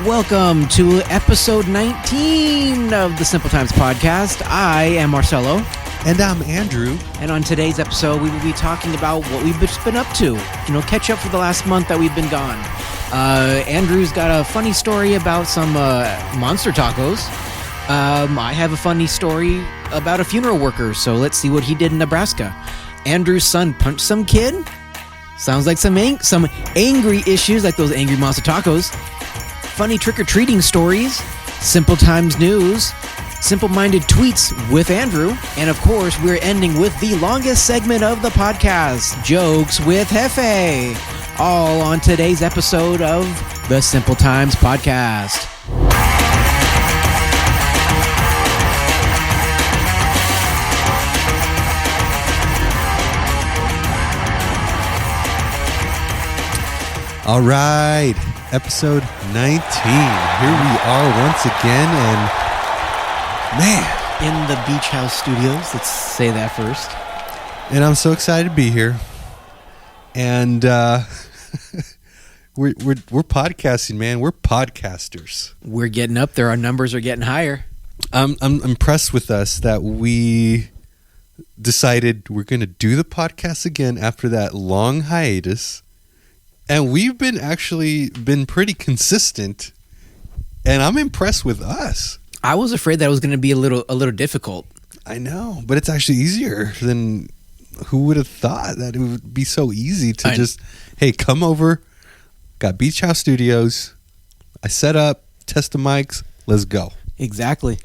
Welcome to episode 19 of the Simple Times podcast. I am Marcelo. And I'm Andrew. And on today's episode, we will be talking about what we've just been up to. Catch up for the last month that we've been gone. Andrew's got a funny story about some monster tacos. I have a funny story about a funeral worker, so let's see what he did in Nebraska. Andrew's son punched some kid. Sounds like some angry issues, like those angry monster tacos. Funny trick-or-treating stories, Simple Times news, simple-minded tweets with Andrew, and of course, we're ending with the longest segment of the podcast, Jokes with Jefe, all on today's episode of the Simple Times podcast. All right, episode 19. Here we are once again, and man, in the Beach House Studios, let's say that first. And I'm so excited to be here. And we're podcasting, man. We're podcasters. We're getting up there. Our numbers are getting higher. I'm impressed with us that we decided we're going to do the podcast again after that long hiatus. And we've been pretty consistent, and I'm impressed with us. I was afraid that it was going to be a little difficult. I know, but it's actually easier than who would have thought that it would be so easy to hey, come over. Got Beach House Studios. I set up, test the mics. Let's go. Exactly.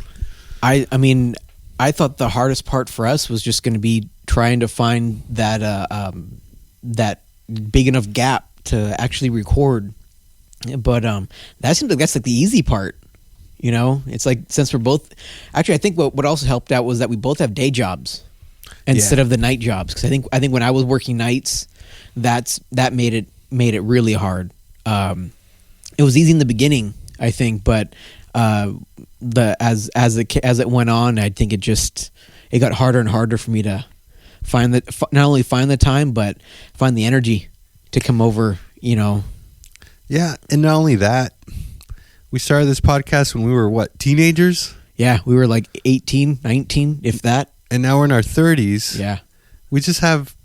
I mean, I thought the hardest part for us was just going to be trying to find that big enough gap to actually record, but that seems like that's like the easy part. It's like, since we're both actually, I think what also helped out was that we both have day jobs instead of the night jobs, because I think when I was working nights, that made it really hard. It was easy in the beginning, I think, but as it went on, I think it got harder and harder for me to not only find the time but find the energy to come over, Yeah, and not only that, we started this podcast when we were, teenagers? Yeah, we were like 18, 19, if that. And now we're in our 30s. Yeah. We just have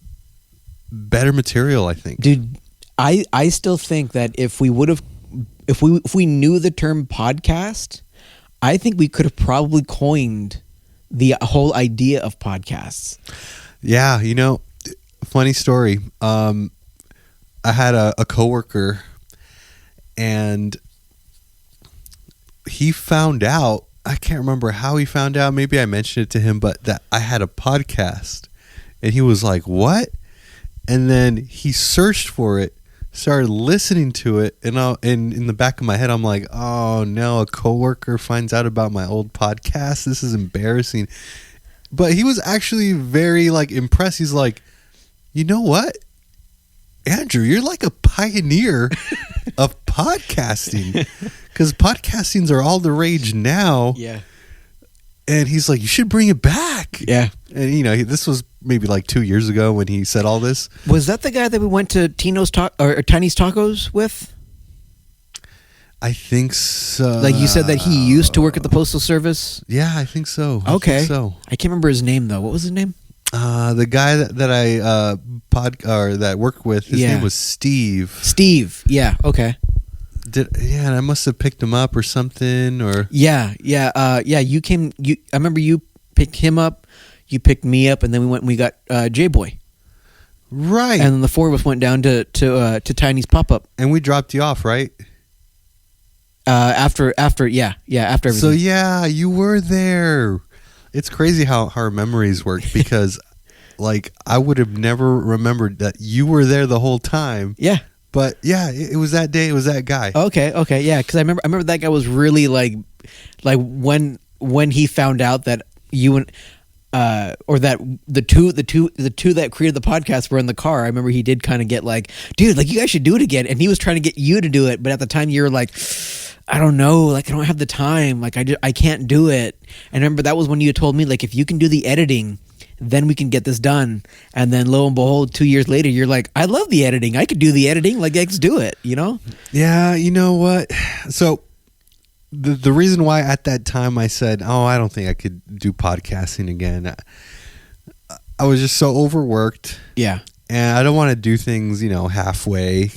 better material, I think. Dude, I still think that if we knew the term podcast, I think we could have probably coined the whole idea of podcasts. Yeah, funny story. I had a coworker, and he found out, I can't remember how he found out, maybe I mentioned it to him, but that I had a podcast, and he was like, what? And then he searched for it, started listening to it, and in the back of my head, I'm like, oh no, a coworker finds out about my old podcast. This is embarrassing. But he was actually very impressed. He's like, you know what? Andrew, you're like a pioneer of podcasting, because podcastings are all the rage now. Yeah. And he's like, you should bring it back. Yeah. And this was maybe 2 years ago when he said all this. Was that the guy that we went to Tiny's Tacos with? I think so. Like you said that he used to work at the Postal Service? Yeah, I think so. Okay. I think so. I can't remember his name though. What was his name? The guy that I that worked with, his name was Steve. Steve, yeah, okay. And I must have picked him up or something, or yeah. You came. I remember you picked him up. You picked me up, and then we went and we got J-Boy. Right. And then the four of us went down to Tiny's pop-up, and we dropped you off, right? After everything. So yeah, you were there. It's crazy how our memories work, because I would have never remembered that you were there the whole time. Yeah. But yeah, it was that day. It was that guy. Okay, yeah, because I remember that guy was really like when he found out that you and or that the two that created the podcast were in the car. I remember he did kind of get dude, you guys should do it again, and he was trying to get you to do it, but at the time you were like, I don't know, I don't have the time, I can't do it. And I remember that was when you told me if you can do the editing, then we can get this done. And then lo and behold, 2 years later, you're like, I love the editing. I could do the editing. Let's do it, Yeah, you know what? So the reason why at that time I said, oh, I don't think I could do podcasting again. I was just so overworked. Yeah. And I don't want to do things, halfway.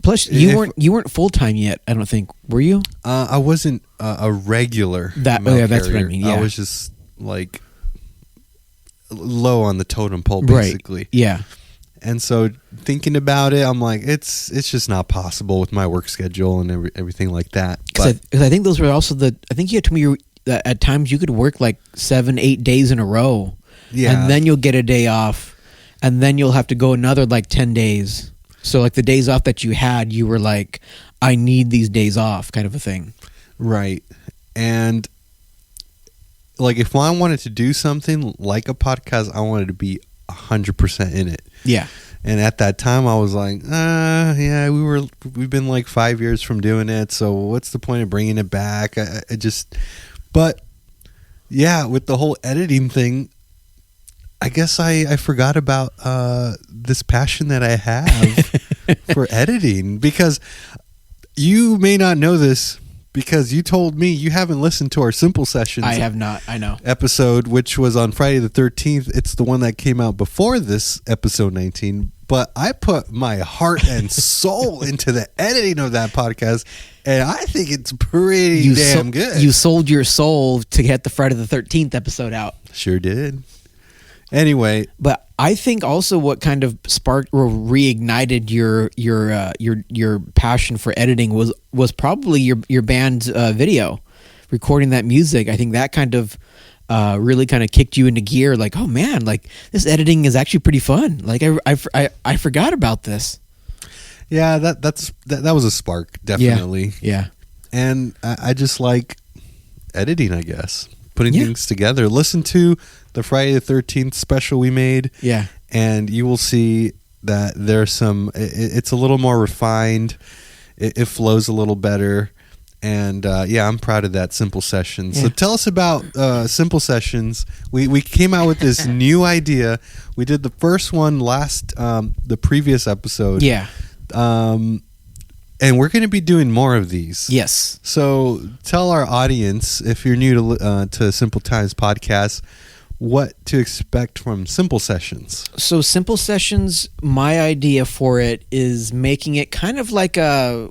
Plus, you weren't full time yet. I don't think, were you? I wasn't a regular. That's what I mean. Yeah. I was just like low on the totem pole, basically. Right. Yeah. And so thinking about it, I'm like, it's just not possible with my work schedule and everything like that. Because I think those were also I think you had told me that at times you could work like 7-8 days in a row. Yeah. And then you'll get a day off, and then you'll have to go another like 10 days. So like the days off that you had, you were like, I need these days off, kind of a thing. Right. And like if I wanted to do something like a podcast, I wanted to be 100% in it. Yeah. And at that time I was like, yeah, we've been like 5 years from doing it, so what's the point of bringing it back? But yeah, with the whole editing thing, I guess I forgot about this passion that I have for editing, because you may not know this, because you told me you haven't listened to our Simple Sessions. I have not. I know. Episode, which was on Friday the 13th. It's the one that came out before this episode 19. But I put my heart and soul into the editing of that podcast, and I think it's pretty damn good. You sold your soul to get the Friday the 13th episode out. Sure did. Anyway, but I think also what kind of sparked or reignited your passion for editing was probably your band's video, recording that music. I think that kind of really kind of kicked you into gear. Like, oh man, like this editing is actually pretty fun. Like I forgot about this. Yeah, that was a spark, definitely. Yeah. And I just like editing, I guess. Putting things together. Listen to the Friday the 13th special we made. Yeah. And you will see that there's some, it's a little more refined. It flows a little better. And I'm proud of that Simple Sessions. So tell us about Simple Sessions. We came out with this new idea. We did the first one the previous episode. Yeah. And we're going to be doing more of these. Yes. So tell our audience, if you're new to Simple Times podcast, what to expect from Simple Sessions. So Simple Sessions, my idea for it is making it kind of like I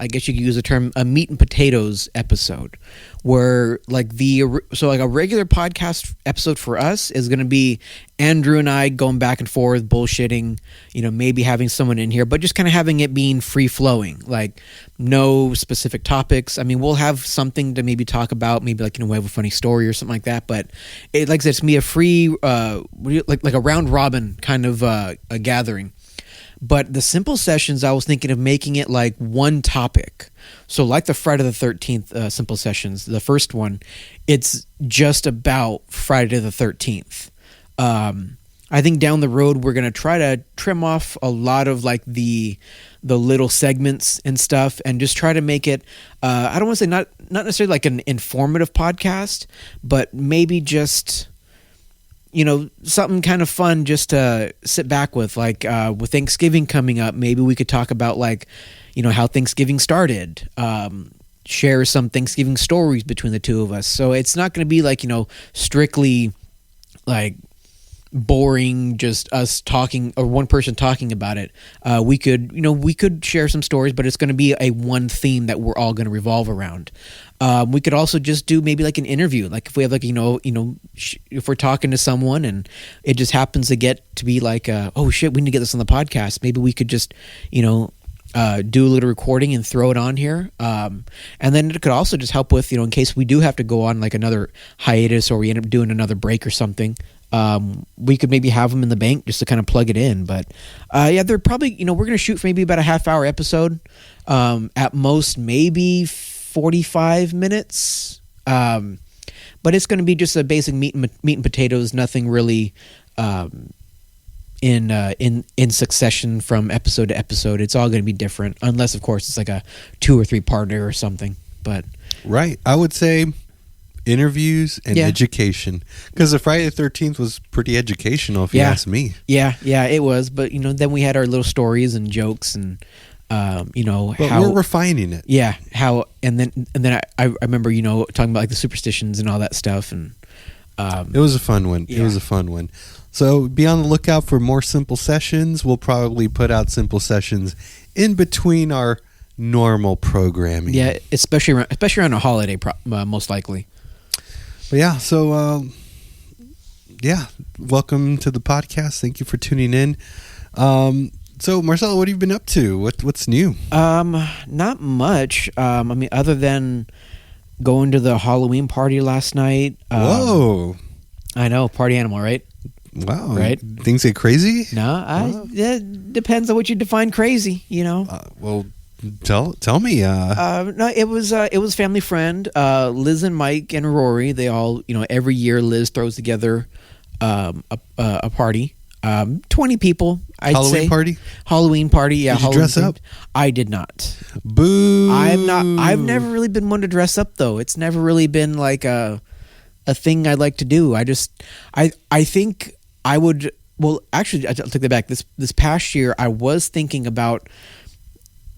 guess you could use the term a meat and potatoes episode, where like a regular podcast episode for us is going to be Andrew and I going back and forth, bullshitting, maybe having someone in here, but just kind of having it being free flowing, like no specific topics. I mean, we'll have something to maybe talk about, maybe like, we have a funny story or something like that, but it, like I said, it's me a free, like a round robin kind of a gathering. But the Simple Sessions, I was thinking of making it like one topic. So like the Friday the 13th Simple Sessions, the first one, it's just about Friday the 13th. I think down the road we're going to try to trim off a lot of like the little segments and stuff, and just try to make it I don't want to say not necessarily like an informative podcast, but maybe just something kind of fun just to sit back with, like with Thanksgiving coming up, maybe we could talk about like how Thanksgiving started, share some Thanksgiving stories between the two of us. So it's not going to be like strictly like boring, just us talking or one person talking about it. We could share some stories, but it's going to be a one theme that we're all going to revolve around. We could also just do maybe like an interview, like if we have like if we're talking to someone and it just happens to get to be like oh shit, we need to get this on the podcast, maybe we could just do a little recording and throw it on here, and then it could also just help with in case we do have to go on like another hiatus or we end up doing another break or something. We could maybe have them in the bank just to kind of plug it in. But they're probably, we're going to shoot for maybe about a half-hour episode, at most maybe 45 minutes. But it's going to be just a basic meat and potatoes, nothing really in succession from episode to episode. It's all going to be different, unless of course it's like a 2 or 3 parter or something. But right, I would say interviews and education, because the Friday the 13th was pretty educational if you ask me. Yeah, it was. But then we had our little stories and jokes, and But how we're refining it. yeah, how and then I remember talking about like the superstitions and all that stuff, and It was a fun one. Yeah. It was a fun one. So be on the lookout for more simple sessions. We'll probably put out simple sessions in between our normal programming. yeah, especially around a holiday, most likely. But yeah, so welcome to the podcast. Thank you for tuning in. So Marcelo, what have you been up to? What's new? Not much. I mean, other than going to the Halloween party last night. Whoa! I know, party animal, right? Wow! Right? Things get crazy. No, it depends on what you define crazy. Well, tell me. No, it was family friend. Liz and Mike and Rory. They all, every year Liz throws together a party. 20 people. I'd Halloween say. party? Halloween party. Yeah. Did you Halloween dress up? I did not. Boo! I'm not. I've never really been one to dress up though. It's never really been like a thing I like to do. I think I would. Well, actually, I take that back. This past year, I was thinking about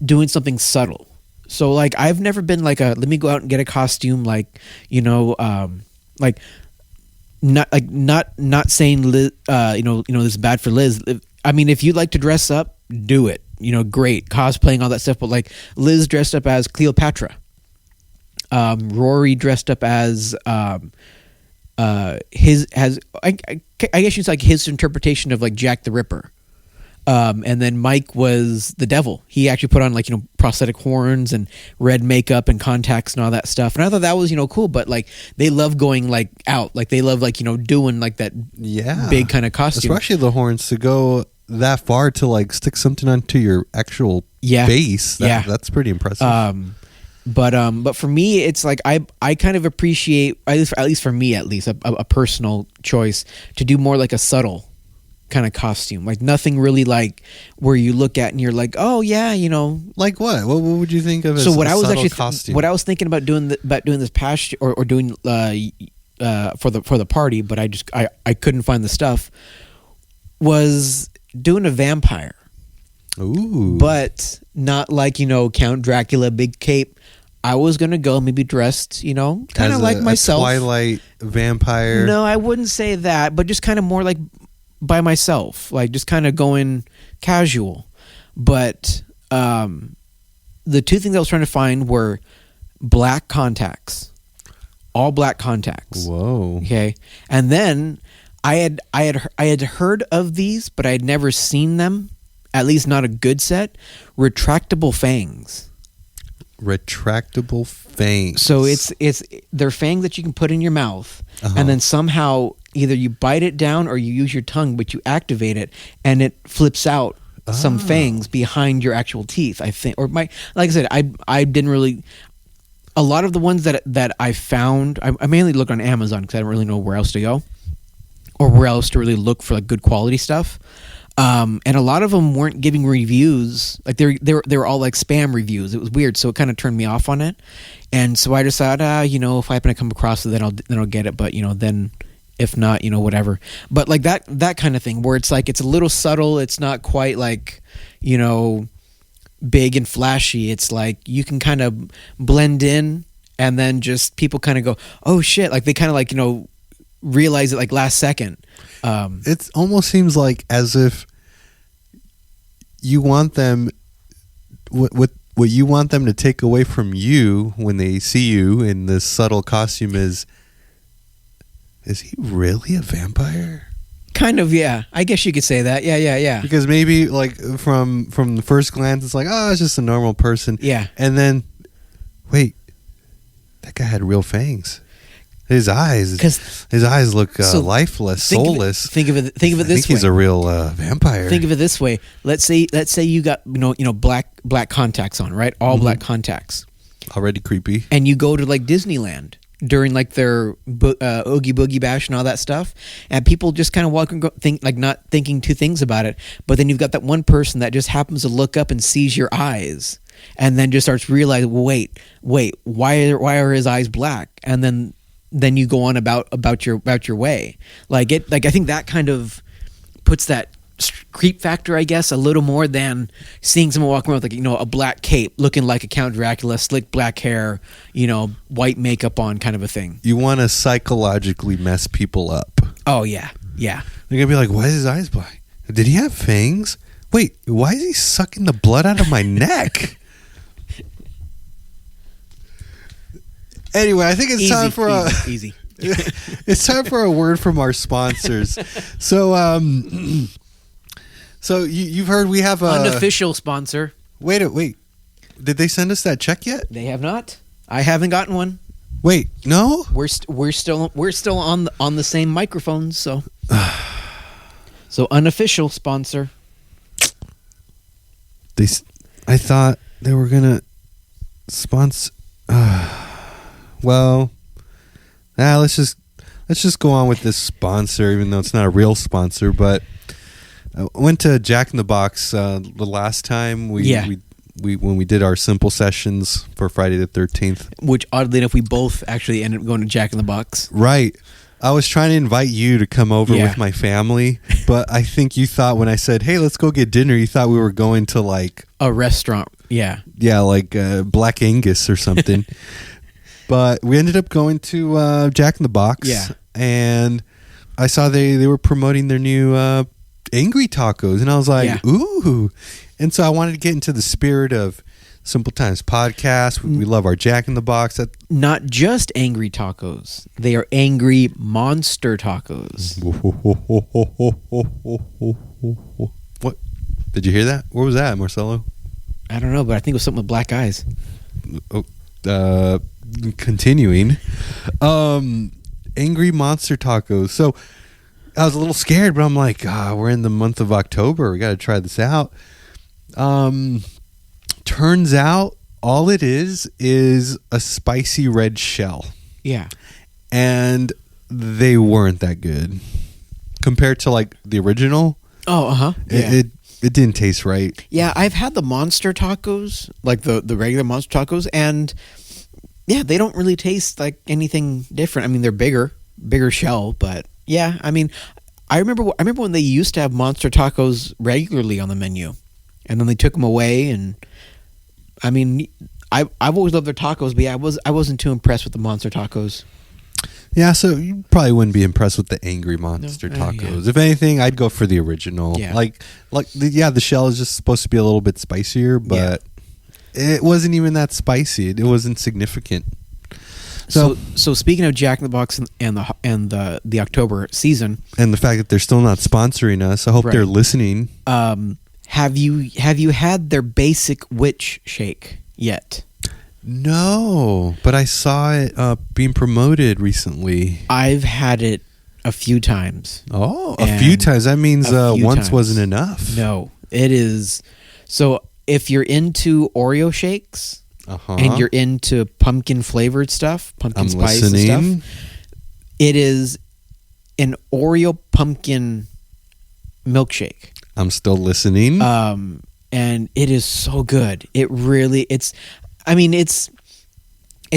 doing something subtle. So like, I've never been like let me go out and get a costume. Like, like. Not saying Liz, this is bad for Liz. I mean, if you'd like to dress up, do it. Great, cosplaying, all that stuff. But like Liz dressed up as Cleopatra. Rory dressed up as I guess it's like his interpretation of like Jack the Ripper. And then Mike was the devil. He actually put on like, prosthetic horns and red makeup and contacts and all that stuff. And I thought that was, cool, but like they love going like out, like they love like, doing like that big kind of costume. Especially the horns, to go that far to like stick something onto your actual face. That's pretty impressive. But for me, it's like I kind of appreciate, at least for me, a personal choice to do more like a subtle kind of costume, like nothing really like where you look at and you're like, oh yeah, like what would you think of as so what a I was subtle actually costume? what I was thinking about doing this past year, or doing for the party, but I couldn't find the stuff, was doing a vampire. Ooh. But not like Count Dracula, big cape. I was gonna go maybe dressed, kind of like myself, a Twilight vampire. No, I wouldn't say that, but just kind of more like by myself, like just kind of going casual. But the two things I was trying to find were black contacts, all black contacts. Whoa. Okay, and then I had heard of these, but I had never seen them. At least not a good set. Retractable fangs. Retractable fangs. So they're fangs that you can put in your mouth, and then somehow either you bite it down or you use your tongue, but you activate it and it flips out some fangs behind your actual teeth, I think. Or like I said, I didn't really. A lot of the ones that I found, I mainly look on Amazon because I don't really know where else to go or where else to really look for like good quality stuff. And a lot of them weren't giving reviews. Like they were all like spam reviews. It was weird, so it kind of turned me off on it. And so I decided, if I happen to come across it, then I'll get it. But then if not, whatever. But like that kind of thing where it's like it's a little subtle. It's not quite like big and flashy. It's like you can kind of blend in, and then just people kind of go, oh shit! Like they kind of like realize it like last second. It almost seems like as if you want them, what you want them to take away from you when they see you in this subtle costume is he really a vampire? Kind of, yeah. I guess you could say that. Yeah. Because maybe like from the first glance, it's like, oh, it's just a normal person. Yeah. And then, wait, that guy had real fangs. His eyes look lifeless, soulless. Think of it this way. I think he's a real vampire. Think of it this way. Let's say you got black contacts on, right? All black contacts. Already creepy. And you go to like Disneyland during like their Oogie Boogie Bash and all that stuff, and people just kind of walk and go, not thinking two things about it. But then you've got that one person that just happens to look up and sees your eyes, and then just starts realizing, wait, why are his eyes black? And then you go on about your way. I think that kind of puts that creep factor, I guess, a little more than seeing someone walking around with, like, a black cape, looking like a Count Dracula, slick black hair, white makeup on, kind of a thing. You want to psychologically mess people up. Oh yeah, yeah. They're gonna be like, "Why is his eyes black? Did he have fangs? Wait, why is he sucking the blood out of my neck?" Anyway, I think it's time for easy. It's time for a word from our sponsors. So, you've heard we have a unofficial sponsor. Wait. Did they send us that check yet? They have not. I haven't gotten one. Wait, no. We're still on the same microphones, so unofficial sponsor. I thought they were gonna sponsor. Well, let's just go on with this sponsor, even though it's not a real sponsor. But I went to Jack in the Box the last time when we did our simple sessions for Friday the 13th. Which, oddly enough, we both actually ended up going to Jack in the Box. Right. I was trying to invite you to come over with my family, but I think you thought when I said, "Hey, let's go get dinner," you thought we were going to like a restaurant. Yeah. Yeah, like Black Angus or something. But we ended up going to Jack in the Box. Yeah. And I saw they were promoting their new angry tacos. And I was like, ooh. And so I wanted to get into the spirit of Simple Times Podcast. We love our Jack in the Box. Not just angry tacos. They are angry monster tacos. What? Did you hear that? Where was that, Marcelo? I don't know, but I think it was something with black eyes. Continuing. Angry monster tacos. So I was a little scared, but I'm like, we're in the month of October. We got to try this out. Turns out all it is a spicy red shell. Yeah. And they weren't that good compared to like the original. Oh, uh-huh. Yeah. It didn't taste right. Yeah, I've had the monster tacos, like the regular monster tacos, and yeah, they don't really taste like anything different. I mean, they're bigger shell, but yeah, I mean, I remember when they used to have monster tacos regularly on the menu, and then they took them away. And I mean, I've always loved their tacos, but yeah, I wasn't too impressed with the monster tacos. Yeah, so you probably wouldn't be impressed with the angry monster tacos. Yeah. If anything, I'd go for the original. Yeah. The shell is just supposed to be a little bit spicier, but it wasn't even that spicy. It wasn't significant. So speaking of Jack in the Box and the October season, and the fact that they're still not sponsoring us, I hope they're listening. Have you had their basic witch shake yet? No, but I saw it being promoted recently. I've had it a few times. Oh, a few times. That means once wasn't enough. No, it is. So if you're into Oreo shakes and you're into pumpkin flavored stuff, pumpkin spice stuff, it is an Oreo pumpkin milkshake. I'm still listening. And it is so good. It really, it's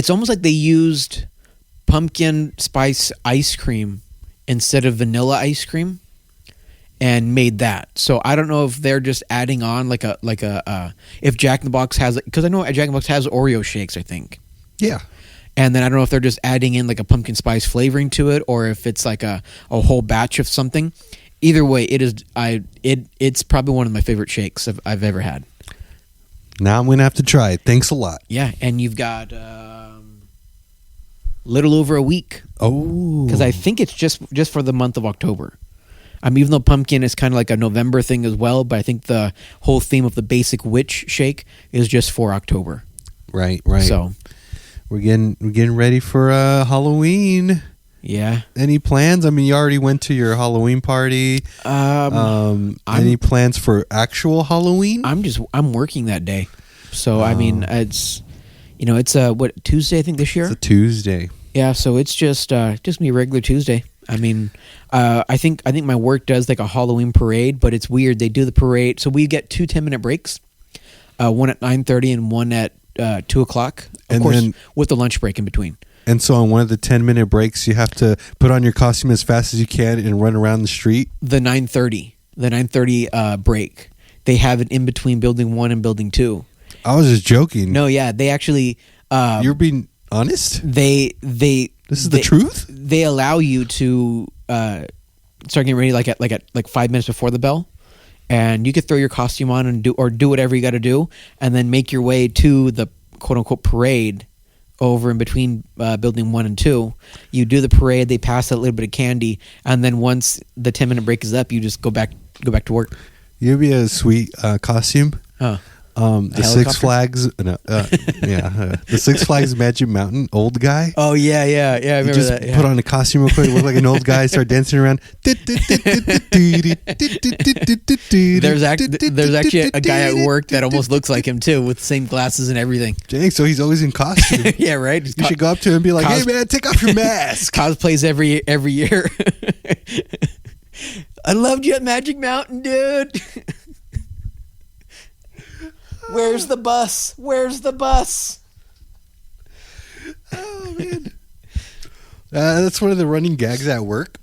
almost like they used pumpkin spice ice cream instead of vanilla ice cream and made that. So I don't know if they're just adding on if Jack in the Box has, because I know Jack in the Box has Oreo shakes, I think. Yeah. And then I don't know if they're just adding in like a pumpkin spice flavoring to it, or if it's like a whole batch of something. Either way, it's probably one of my favorite shakes I've ever had. Now I'm going to have to try it. Thanks a lot. Yeah, and you've got little over a week. Oh. Because I think it's just for the month of October. Even though pumpkin is kind of like a November thing as well, but I think the whole theme of the basic witch shake is just for October. Right. So we're getting ready for Halloween. Yeah. Any plans? I mean, you already went to your Halloween party. Any plans for actual Halloween? I'm working that day. So I mean, it's what, Tuesday, I think, this year? It's a Tuesday. Yeah, so it's just gonna be a regular Tuesday. I mean, I think my work does like a Halloween parade, but it's weird. They do the parade, so we get 2 10-minute breaks, one at 9:30 and one at 2 o'clock. Of course, with the lunch break in between. And so on one of the 10-minute breaks, you have to put on your costume as fast as you can and run around the street? The 9:30. the 9:30 break. They have it in between building 1 and building 2. I was just joking. No, yeah, they actually. You're being honest? This is the truth? They allow you to start getting ready at 5 minutes before the bell, and you could throw your costume on and do whatever you got to do, and then make your way to the quote unquote parade over in between building 1 and 2. You do the parade. They pass out a little bit of candy, and then once the 10-minute break is up, you just go back to work. You'd be a sweet costume. The Six Flags, the Six Flags Magic Mountain old guy. Oh yeah, I remember just that. Yeah. Put on a costume real quick, look like an old guy, start dancing around. There's actually a guy at work that almost looks like him too, with the same glasses and everything. Dang, so he's always in costume. Yeah, right. You should go up to him and be like, "Hey man, take off your mask." Cosplays every year. I loved you at Magic Mountain, dude. Where's the bus? Where's the bus? Oh man, that's one of the running gags at work.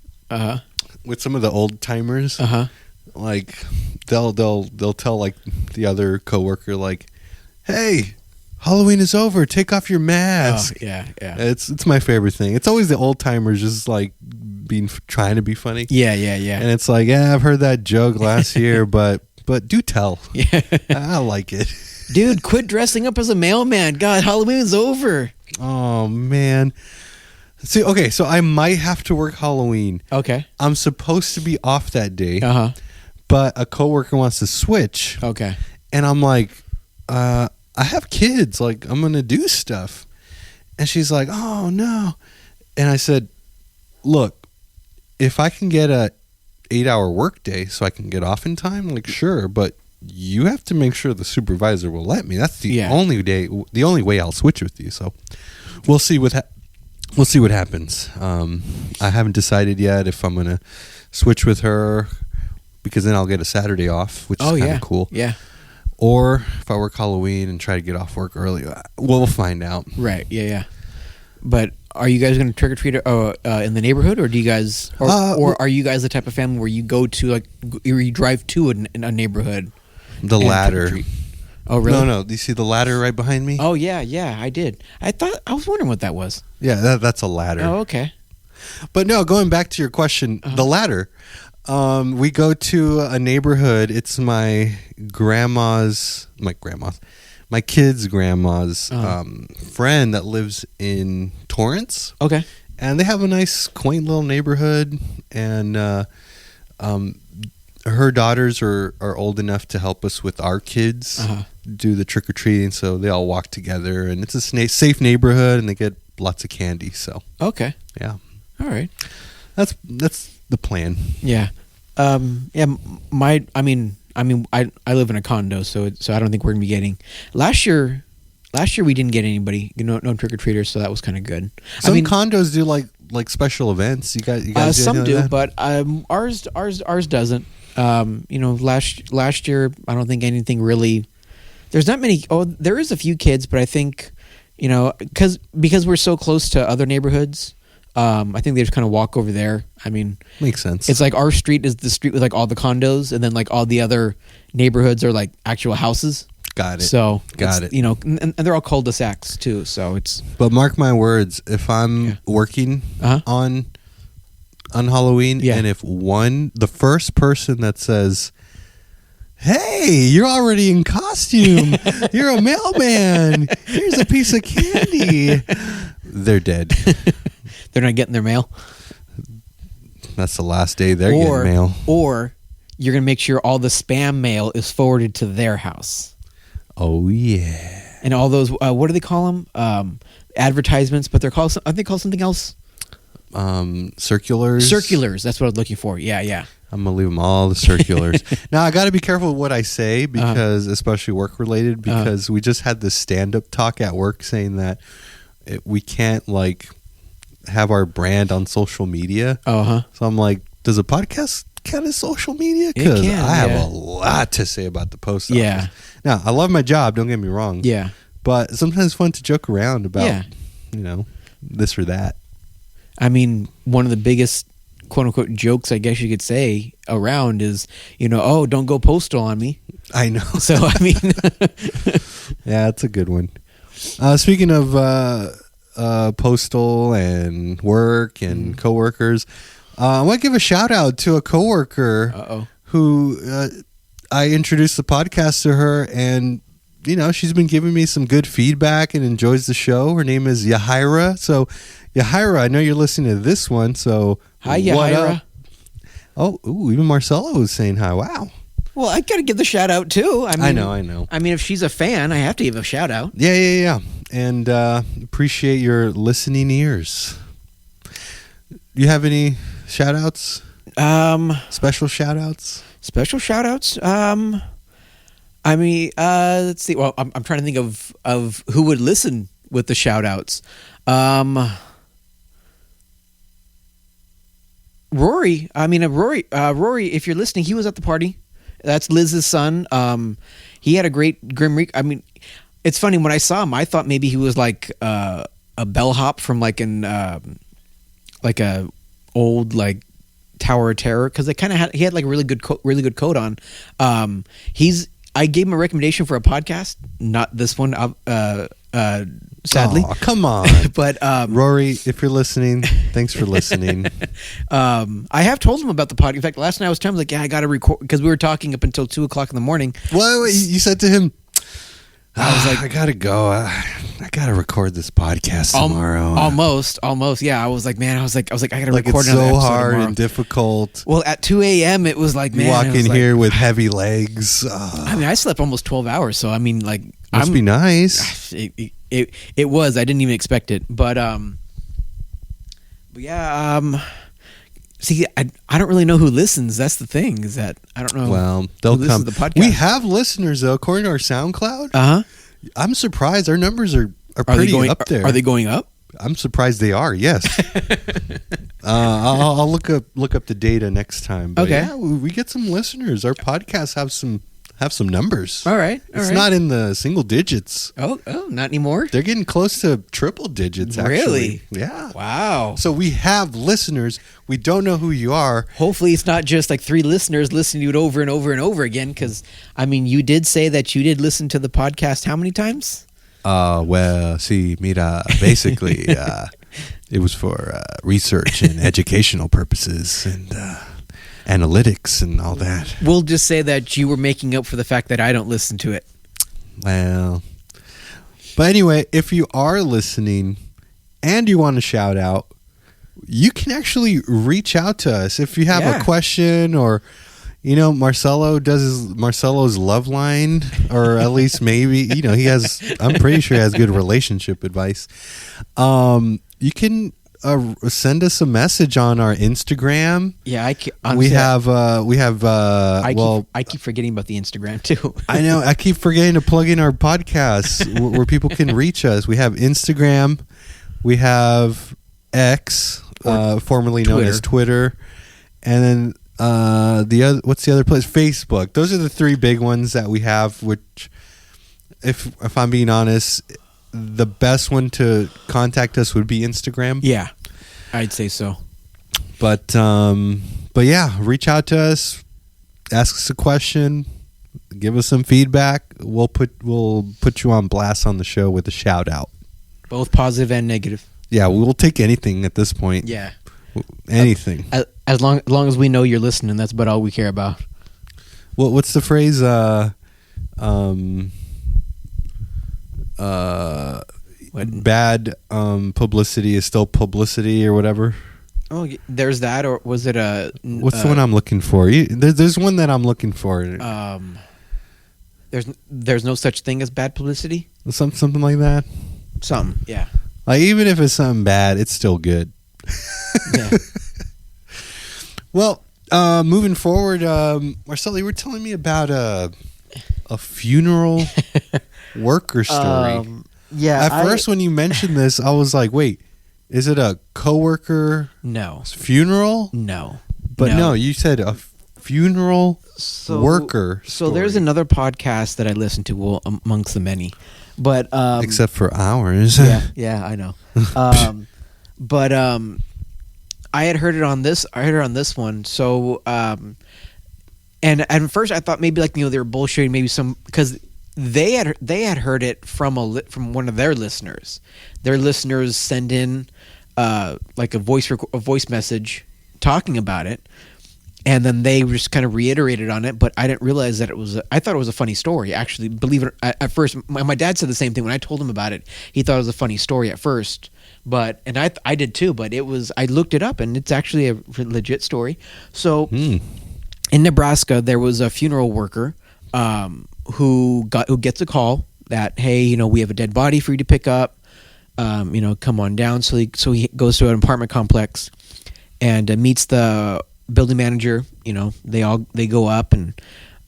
With some of the old timers. Like they'll tell like the other coworker like, "Hey, Halloween is over. Take off your mask." Oh, yeah. It's my favorite thing. It's always the old timers just like trying to be funny. Yeah. And it's like, yeah, I've heard that joke last year, but do tell. Yeah. I like it. Dude, quit dressing up as a mailman. God, Halloween's over. Oh man. See, okay, so I might have to work Halloween. Okay. I'm supposed to be off that day. But a coworker wants to switch. Okay. And I'm like, I have kids. Like, I'm gonna do stuff. And she's like, "Oh no." And I said, "Look, if I can get a 8-hour work day so I can get off in time, like sure, but you have to make sure the supervisor will let me. That's the only way I'll switch with you." So we'll see what happens. I haven't decided yet if I'm gonna switch with her, because then I'll get a Saturday off, which is kind of cool. Yeah. Or if I work Halloween and try to get off work early, we'll find out. Right. Yeah. But are you guys going to trick or treat in the neighborhood, or do you guys, or are you guys the type of family where you go to you drive to a neighborhood? The ladder. Oh, really? No. Do you see the ladder right behind me? Oh, yeah, I did. I was wondering what that was. Yeah, that's a ladder. Oh, okay. But no, going back to your question, the ladder. We go to a neighborhood. It's my kid's grandma's friend that lives in Torrance. Okay. And they have a nice, quaint little neighborhood. And her daughters are old enough to help us with our kids do the trick-or-treating. So they all walk together. And it's a safe neighborhood, and they get lots of candy. So okay. Yeah. All right. That's the plan. Yeah. I live in a condo, so I don't think we're gonna be getting. Last year we didn't get anybody, no trick or treaters, so that was kind of good. Some condos do like special events. You guys some do, like but ours doesn't. Last year I don't think anything really. There's not many. Oh, there is a few kids, but I think, because we're so close to other neighborhoods. I think they just kind of walk over there. I mean, makes sense. It's like our street is the street with like all the condos, and then like all the other neighborhoods are like actual houses. Got it. So got it. And they're all cul-de-sacs too. So it's. But mark my words, if I'm working on Halloween, and if the first person that says, "Hey, you're already in costume. You're a mailman. Here's a piece of candy," they're dead. They're not getting their mail. That's the last day they're getting mail. Or you're going to make sure all the spam mail is forwarded to their house. Oh, yeah. And all those, what do they call them? Advertisements, but aren't they called something else? Circulars. Circulars, that's what I was looking for. Yeah. I'm going to leave them all the circulars. Now, I got to be careful with what I say, because especially work-related, because we just had this stand-up talk at work saying that we can't, have our brand on social media. So I'm like, does a podcast count as social media? Because I have a lot to say about the post office. Yeah. Now, I love my job, don't get me wrong. Yeah. But sometimes it's fun to joke around about, this or that. I mean, one of the biggest quote unquote jokes, I guess you could say, around is, oh, don't go postal on me. I know. So I mean, yeah, that's a good one. Speaking of postal and work and coworkers, I want to give a shout out to a coworker who I introduced the podcast to her, and she's been giving me some good feedback and enjoys the show. Her name is Yahira. So Yahira, I know you're listening to this one. So hi, what Yahira. up? Oh, even Marcelo was saying hi. Wow. Well, I got to give the shout out too. I know. I mean, if she's a fan, I have to give a shout out. Yeah. And appreciate your listening ears. You have any shout outs? Special shout outs? Special shout outs? I mean, let's see. Well, I'm trying to think of who would listen with the shout outs. Rory. I mean, Rory, if you're listening, he was at the party. That's Liz's son. He had a great Grim Reaper. I mean, it's funny, when I saw him, I thought maybe he was like a bellhop from like like a old like Tower of Terror, because he had like a really good coat on. I gave him a recommendation for a podcast, not this one, sadly. Oh, come on. But Rory, if you're listening, thanks for listening. I have told him about the podcast. In fact, last night I was telling him, like, yeah, I got to record, because we were talking up until 2:00 in the morning. Wait, you said to him, I was like, I gotta go. I gotta record this podcast tomorrow. Almost. Yeah, I was like, man, I was like, I gotta like record it's another so episode hard tomorrow. and difficult. Well, at 2 a.m. it was like, man, You walk it was in like, here with heavy legs. I mean, I slept almost 12 hours, so I mean, like, Must be nice. It was. I didn't even expect it, but yeah. See, I don't really know who listens. That's the thing, is that I don't know. Well, they'll come. To the podcast. We have listeners though, according to our SoundCloud. I'm surprised our numbers are pretty up there. Are they going up? I'm surprised they are. Yes. I'll look up the data next time. But okay. Yeah, we get some listeners. Our podcasts have some numbers. All right. It's not in the single digits. Oh, not anymore. They're getting close to triple digits. Actually. Really? Yeah. Wow. So we have listeners. We don't know who you are. Hopefully, it's not just like 3 listeners listening to it over and over and over again. Because I mean, you did say that you did listen to the podcast how many times? Well, see, mira, basically, it was for research and educational purposes and analytics and all that. We'll just say that you were making up for the fact that I don't listen to it. Well, but anyway, if you are listening and you want to shout out, you can actually reach out to us if you have a question, or Marcelo does Marcelo's love line, or at least maybe I'm pretty sure he has good relationship advice. You can send us a message on our Instagram. Yeah, I keep forgetting about the Instagram too. I know. I keep forgetting to plug in our podcasts where people can reach us. We have Instagram. We have X, formerly known as Twitter, and then what's the other place? Facebook. Those are the 3 big ones that we have. Which, if I'm being honest, the best one to contact us would be Instagram. Yeah, I'd say so. But yeah, reach out to us, ask us a question, give us some feedback. We'll put you on blast on the show with a shout out, both positive and negative. Yeah, we will take anything at this point. Yeah, anything. As long as we know you're listening, that's about all we care about. Well, what's the phrase? Bad publicity is still publicity, or whatever. Oh, there's that, or was it a? What's the one I'm looking for? There's one that I'm looking for. There's no such thing as bad publicity. Something like that. Something, yeah. Like, even if it's something bad, it's still good. Yeah. Well, moving forward, Marcelo, you were telling me about a funeral worker story. Yeah. At first, when you mentioned this, I was like, wait, is it a coworker funeral? No. But no, you said a funeral worker story. So there's another podcast that I listen to, well, amongst the many. But except for ours. Yeah, I know. But I had heard it on this. I heard it on this one. So, and at first I thought maybe like they were bullshitting, maybe because they had heard it from one of their listeners. Their listeners send in like a voice message talking about it, and then they just kind of reiterated on it. But I didn't realize that I thought it was a funny story. Actually, believe it. At first, my dad said the same thing when I told him about it. He thought it was a funny story at first. And I did too, but I looked it up, and it's actually a legit story. So in Nebraska, there was a funeral worker who gets a call that, hey, we have a dead body for you to pick up, come on down. So he goes to an apartment complex and meets the building manager. They go up and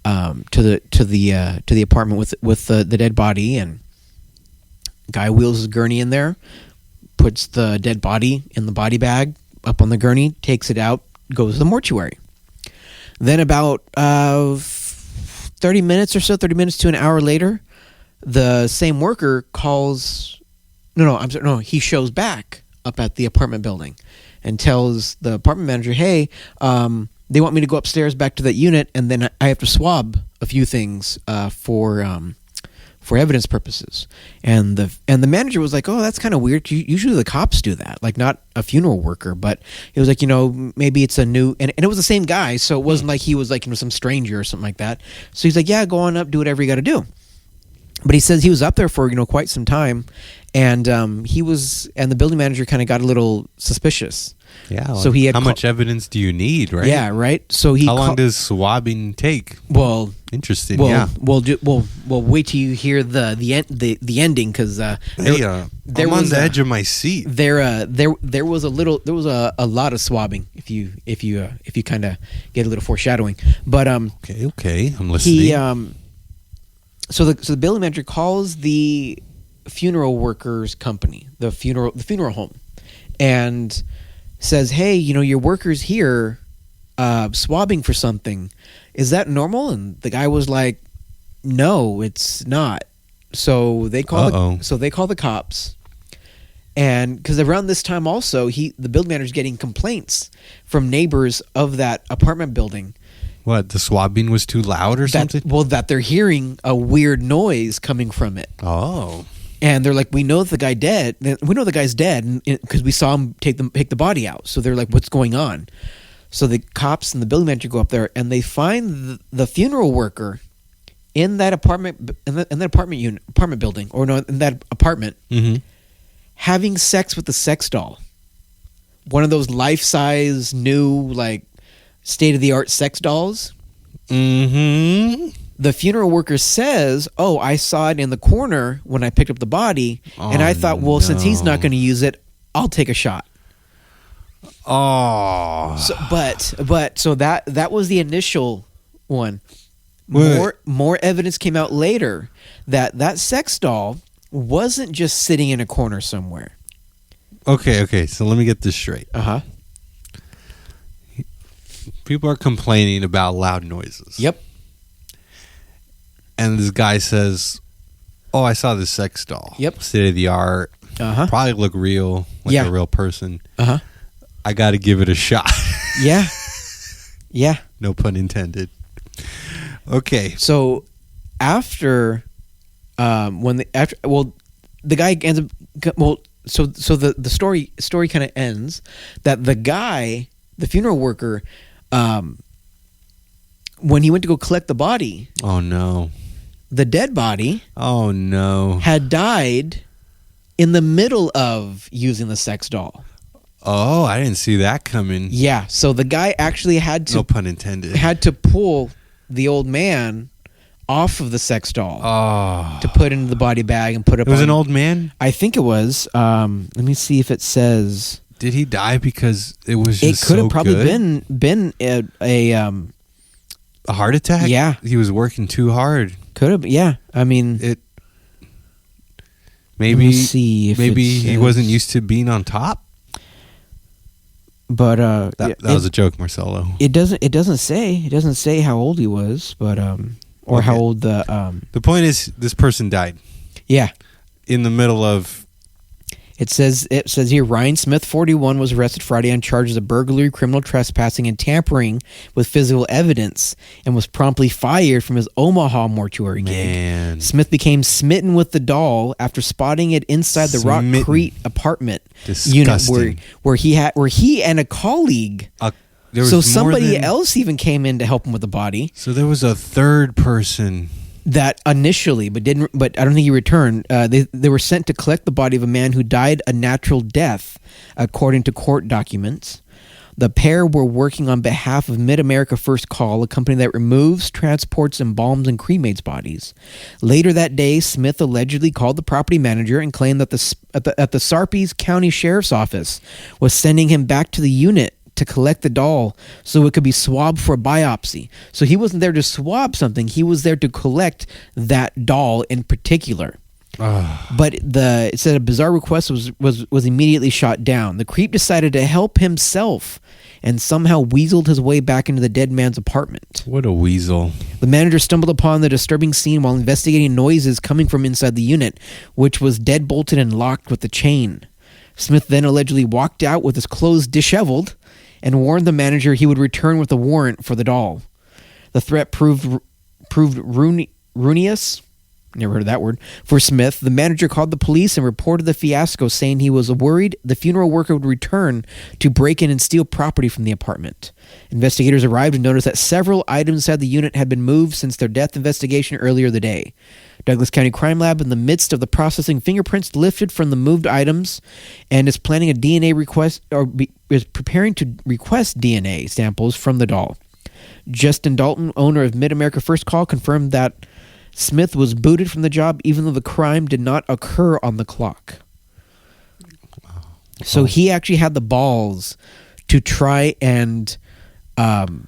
to the apartment with the dead body, and guy wheels his gurney in there, puts the dead body in the body bag up on the gurney, takes it out, goes to the mortuary. Then about 30 minutes to an hour later, the same worker calls. He shows back up at the apartment building and tells the apartment manager, hey, they want me to go upstairs back to that unit, and then I have to swab a few things for evidence purposes. And the manager was like, oh, that's kind of weird. Usually the cops do that, like not a funeral worker. But it was like, maybe it's a new, and it was the same guy, so it wasn't like he was like some stranger or something like that. So he's like, yeah, go on up, do whatever you got to do. But he says he was up there for quite some time, and the building manager kind of got a little suspicious. Yeah. So he had how much evidence do you need, right? Yeah, right. So how long does swabbing take? Well, interesting. Well, yeah. Well, wait till you hear the ending, because I'm on the edge of my seat. There was a lot of swabbing if you kind of get a little foreshadowing. But okay, I'm listening. So the building manager calls the funeral workers company, the funeral home, and says, hey, your worker's here swabbing for something. Is that normal? And the guy was like, no, it's not. So they call the cops. And because around this time also, the building manager's getting complaints from neighbors of that apartment building. What, the swabbing was too loud or something? Well, that they're hearing a weird noise coming from it. Oh. And they're like, we know the guy's dead because we saw him take the body out. So they're like, what's going on? So the cops and the building manager go up there, and they find the funeral worker in that apartment building, or no, in that apartment, having sex with the sex doll. One of those life-size new, like, state-of-the-art sex dolls. Mm-hmm. The funeral worker says, oh, I saw it in the corner when I picked up the body, and I thought, well, since he's not going to use it, I'll take a shot. Oh. So that was the initial one. More evidence came out later that sex doll wasn't just sitting in a corner somewhere. Okay, so let me get this straight. Uh-huh. People are complaining about loud noises. Yep. And this guy says, oh, I saw this sex doll. Yep. State of the art. Uh-huh. Probably look real, like a real person. Uh-huh. I got to give it a shot. Yeah. Yeah. No pun intended. Okay. So after the guy ends up so the story kind of ends that the guy, the funeral worker, when he went to go collect the body, oh no, the dead body, oh no, had died in the middle of using the sex doll. Oh, I didn't see that coming. Yeah, so the guy actually had to, no pun intended, had to pull the old man off of the sex doll to put into the body bag and put it. It was an old man? I think it was. Let me see if it says. Did he die because it was just it could so have probably good? been a heart attack? Yeah. He was working too hard. Could have, yeah. I mean, maybe see if he wasn't used to being on top. But that was a joke, Marcelo. It doesn't say how old he was, but or how old the point is, this person died. Yeah. In the middle of It says here, Ryan Smith, 41, was arrested Friday on charges of burglary, criminal trespassing, and tampering with physical evidence, and was promptly fired from his Omaha mortuary gig. Smith became smitten with the doll after spotting it inside the Rock Creek apartment unit where he and a colleague. So somebody else even came in to help him with the body. So there was a third person. That initially, but I don't think he returned. They were sent to collect the body of a man who died a natural death, according to court documents. The pair were working on behalf of Mid-America First Call, a company that removes, transports, embalms, and cremates bodies. Later that day, Smith allegedly called the property manager and claimed that the Sarpy County Sheriff's Office was sending him back to the unit to collect the doll so it could be swabbed for a biopsy. So he wasn't there to swab something. He was there to collect that doll in particular. But it said a bizarre request was immediately shot down. The creep decided to help himself and somehow weaseled his way back into the dead man's apartment. What a weasel. The manager stumbled upon the disturbing scene while investigating noises coming from inside the unit, which was deadbolted and locked with a chain. Smith then allegedly walked out with his clothes disheveled and warned the manager he would return with a warrant for the doll. The threat proved ruinous. Never heard of that word. For Smith, the manager called the police and reported the fiasco, saying he was worried the funeral worker would return to break in and steal property from the apartment. Investigators arrived and noticed that several items inside the unit had been moved since their death investigation earlier the day. Douglas County Crime Lab, in the midst of the processing fingerprints lifted from the moved items, and is planning a DNA request, is preparing to request DNA samples from the doll. Justin Dalton, owner of Mid-America First Call, confirmed that Smith was booted from the job even though the crime did not occur on the clock. So he actually had the balls to try and claim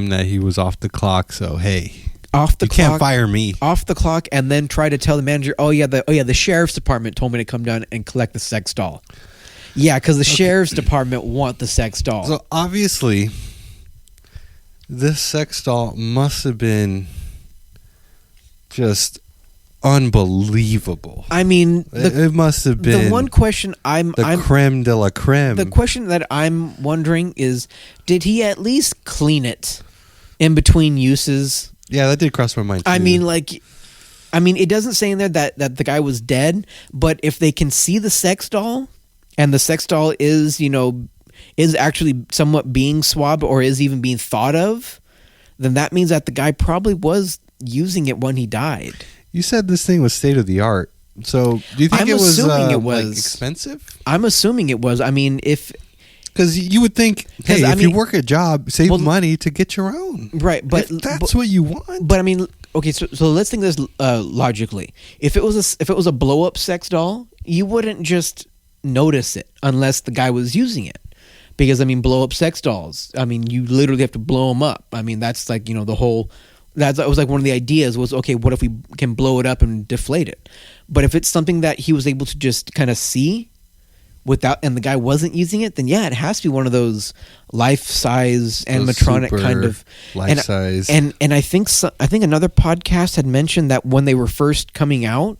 that he was off the clock, so hey, you can't fire me. Off the clock, and then try to tell the manager, the sheriff's department told me to come down and collect the sex doll. Yeah, because the sheriff's department want the sex doll. So obviously, this sex doll must have been just unbelievable. I mean, it must have been the one question I'm creme de la creme. The question that I'm wondering is, did he at least clean it in between uses? Yeah, that did cross my mind too. I mean, it doesn't say in there that the guy was dead, but if they can see the sex doll, and the sex doll is actually somewhat being swabbed or is even being thought of, then that means that the guy probably was using it when he died. You said this thing was state of the art. So do you think it was expensive? I'm assuming it was. I mean, because you would think, hey, if you work a job, save money to get your own. Right, but that's what you want. But I mean, okay, so let's think this logically. If it was a blow up sex doll, you wouldn't just notice it unless the guy was using it. Because I mean, blow up sex dolls, I mean, you literally have to blow them up. I mean, that's like, the whole. That was like one of the ideas was, okay, what if we can blow it up and deflate it? But if it's something that he was able to just kind of see and the guy wasn't using it, then yeah, it has to be one of those life-size animatronic kind of life-size. And I think another podcast had mentioned that when they were first coming out,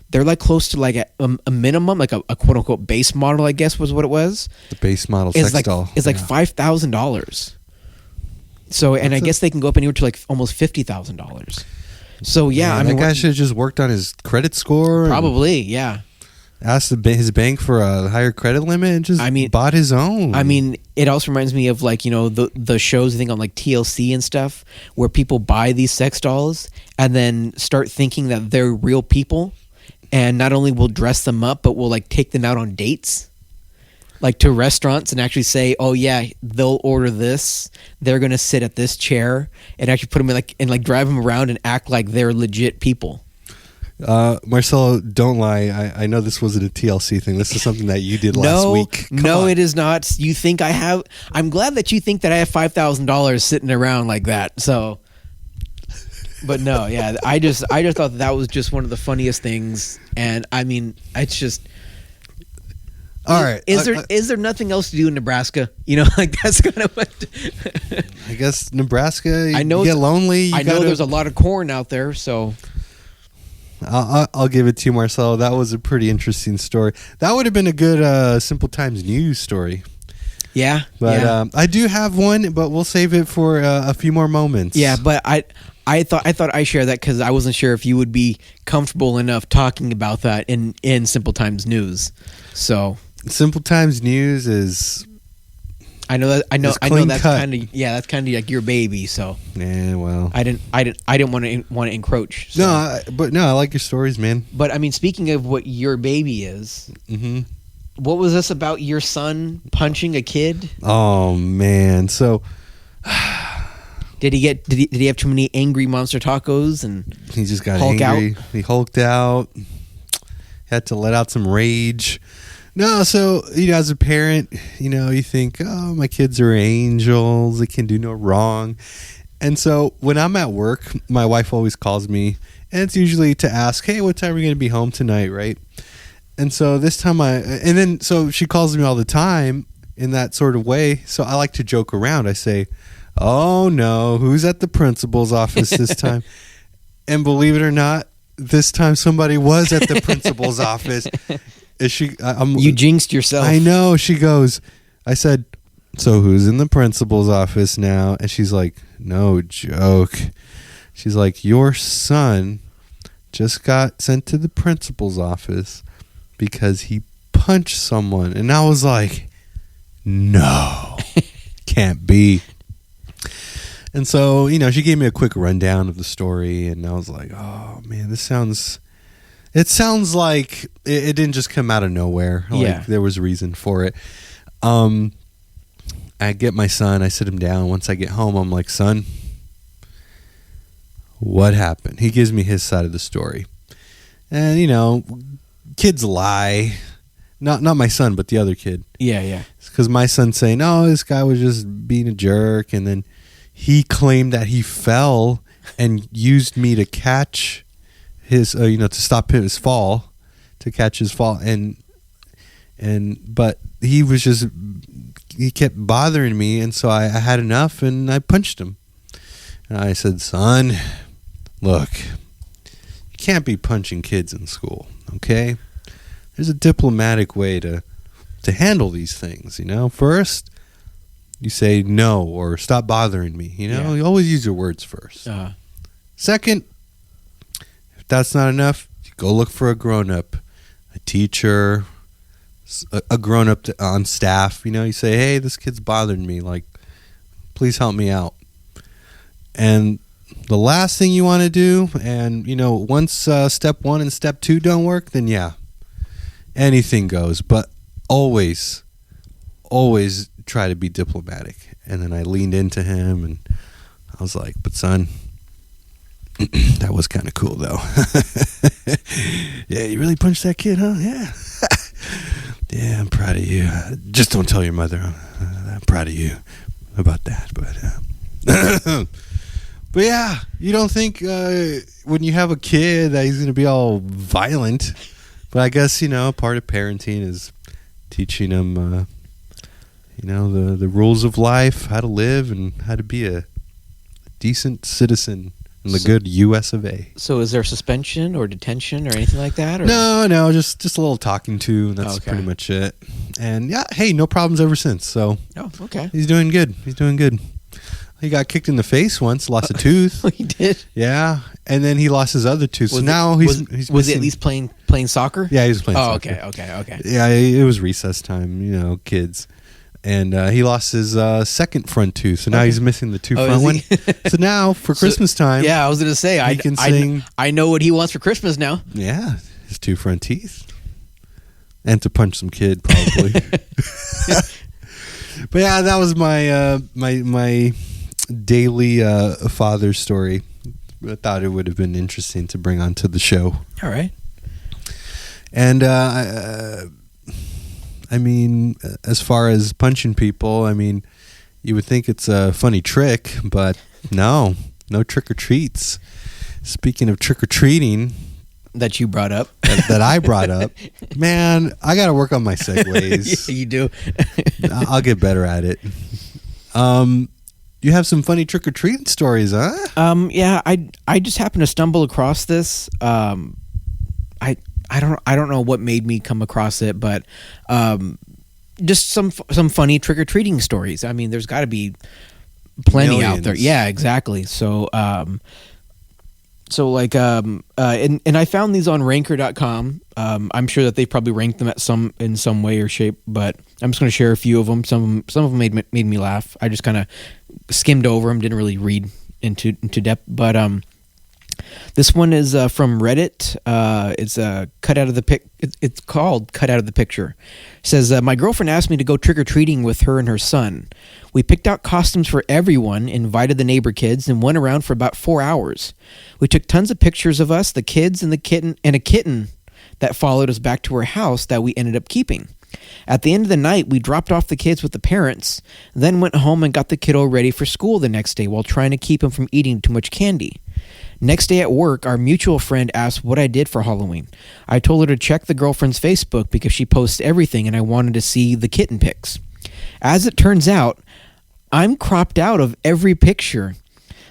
they're like close to like a minimum, like a quote-unquote base model, I guess was what it was. The base model sex doll. It's like $5,000. So, and I guess they can go up anywhere to like almost $50,000. So, yeah. I mean, that guy should have just worked on his credit score. Probably, yeah. Asked his bank for a higher credit limit and just bought his own. I mean, it also reminds me of like, the shows I think on like TLC and stuff where people buy these sex dolls and then start thinking that they're real people and not only will dress them up, but will like take them out on dates. Like to restaurants and actually say, oh yeah, they'll order this. They're gonna sit at this chair and actually put them in like drive them around and act like they're legit people. Marcelo, don't lie. I know this wasn't a TLC thing. This is something that you did last week. Come on. It is not. You think I have? I'm glad that you think that I have $5,000 sitting around like that. So, but no, yeah, I just thought that was just one of the funniest things, and I mean, it's just. All right. Is there nothing else to do in Nebraska? Like that's kind of what. I guess Nebraska. I know you get lonely. I know there's a lot of corn out there, so. I'll give it to you, Marcelo. That was a pretty interesting story. That would have been a good Simple Times News story. Yeah, but I do have one, but we'll save it for a few more moments. Yeah, but I thought I shared that because I wasn't sure if you would be comfortable enough talking about that in Simple Times News. So Simple Times News is. I know that's cut. kind of like your baby. So yeah, well, I didn't want to encroach. So. No, I like your stories, man. But I mean, speaking of what your baby is, what was this about your son punching a kid? Oh man, so did he have too many angry monster tacos and he just got Hulk angry? out? He hulked out. Had to let out some rage. No, so, as a parent, you think, oh, my kids are angels. They can do no wrong. And so when I'm at work, my wife always calls me, and it's usually to ask, hey, what time are we going to be home tonight, right? And so this time so she calls me all the time in that sort of way. So I like to joke around. I say, oh, no, who's at the principal's office this time? And believe it or not, this time somebody was at the principal's office. You jinxed yourself. I know. She goes, I said, so who's in the principal's office now? And she's like, no joke. She's like, your son just got sent to the principal's office because he punched someone. And I was like, no, can't be. And so, she gave me a quick rundown of the story. And I was like, oh, man, it sounds like it didn't just come out of nowhere. Like there was a reason for it. I get my son, I sit him down. Once I get home, I'm like, son, what happened? He gives me his side of the story. And, kids lie. Not my son, but the other kid. Yeah. Because my son's saying, no, this guy was just being a jerk. And then he claimed that he fell and used me to catch his to stop his fall, to catch his fall, but he kept bothering me, and so I had enough and I punched him. And I said, son, look, you can't be punching kids in school, okay? There's a diplomatic way to handle these things. First you say no or stop bothering me. You always use your words first. Second, that's not enough, you go look for a grown-up, a teacher, a grown-up on staff. You say, hey, this kid's bothering me, like, please help me out. And the last thing you want to do, and once step 1 and step 2 don't work, then anything goes. But always try to be diplomatic. And then I leaned into him and I was like, but son, that was kind of cool, though. Yeah, you really punched that kid, huh? Yeah. Yeah, I'm proud of you. Just don't tell your mother. I'm proud of you about that. But yeah, you don't think when you have a kid that he's going to be all violent. But I guess, part of parenting is teaching him, the rules of life, how to live, and how to be a decent citizen in the good U.S. of A. So is there suspension or detention or anything like that? Or? No, just a little talking to, and that's pretty much it. And yeah, hey, no problems ever since. So okay. He's doing good. He got kicked in the face once, lost a tooth. He did? Yeah. And then he lost his other tooth. So now he's was he at least playing soccer? Yeah, he was playing soccer. Okay. Yeah, it was recess time, kids. And he lost his second front tooth, so now he's missing the two front one. So now for Christmas time, I was going to say I can sing. I know what he wants for Christmas now. Yeah, his two front teeth, and to punch some kid probably. But yeah, that was my my daily father story. I thought it would have been interesting to bring onto the show. All right, and I mean, as far as punching people, I mean, you would think it's a funny trick, but no trick or treats. Speaking of trick or treating, that you brought up, that I brought up, man, I got to work on my segues. Yeah, you do. I'll get better at it. You have some funny trick or treating stories, huh? Yeah, I just happened to stumble across this. I don't know what made me come across it, but just some funny trick or treating stories. I mean, there's got to be plenty out there. Yeah, exactly. So and I found these on ranker.com. I'm sure that they probably ranked them in some way or shape, but I'm just going to share a few of them. Some of them made me laugh. I just kind of skimmed over them, didn't really read into depth, but this one is from Reddit. It's cut out of the It's called "Cut Out of the Picture." It says, "My girlfriend asked me to go trick or treating with her and her son. We picked out costumes for everyone, invited the neighbor kids, and went around for about 4 hours. We took tons of pictures of us, the kids, and a kitten that followed us back to her house that we ended up keeping. At the end of the night, we dropped off the kids with the parents, then went home and got the kiddo ready for school the next day while trying to keep him from eating too much candy. Next day at work, our mutual friend asked what I did for Halloween. I told her to check the girlfriend's Facebook because she posts everything and I wanted to see the kitten pics. As it turns out, I'm cropped out of every picture,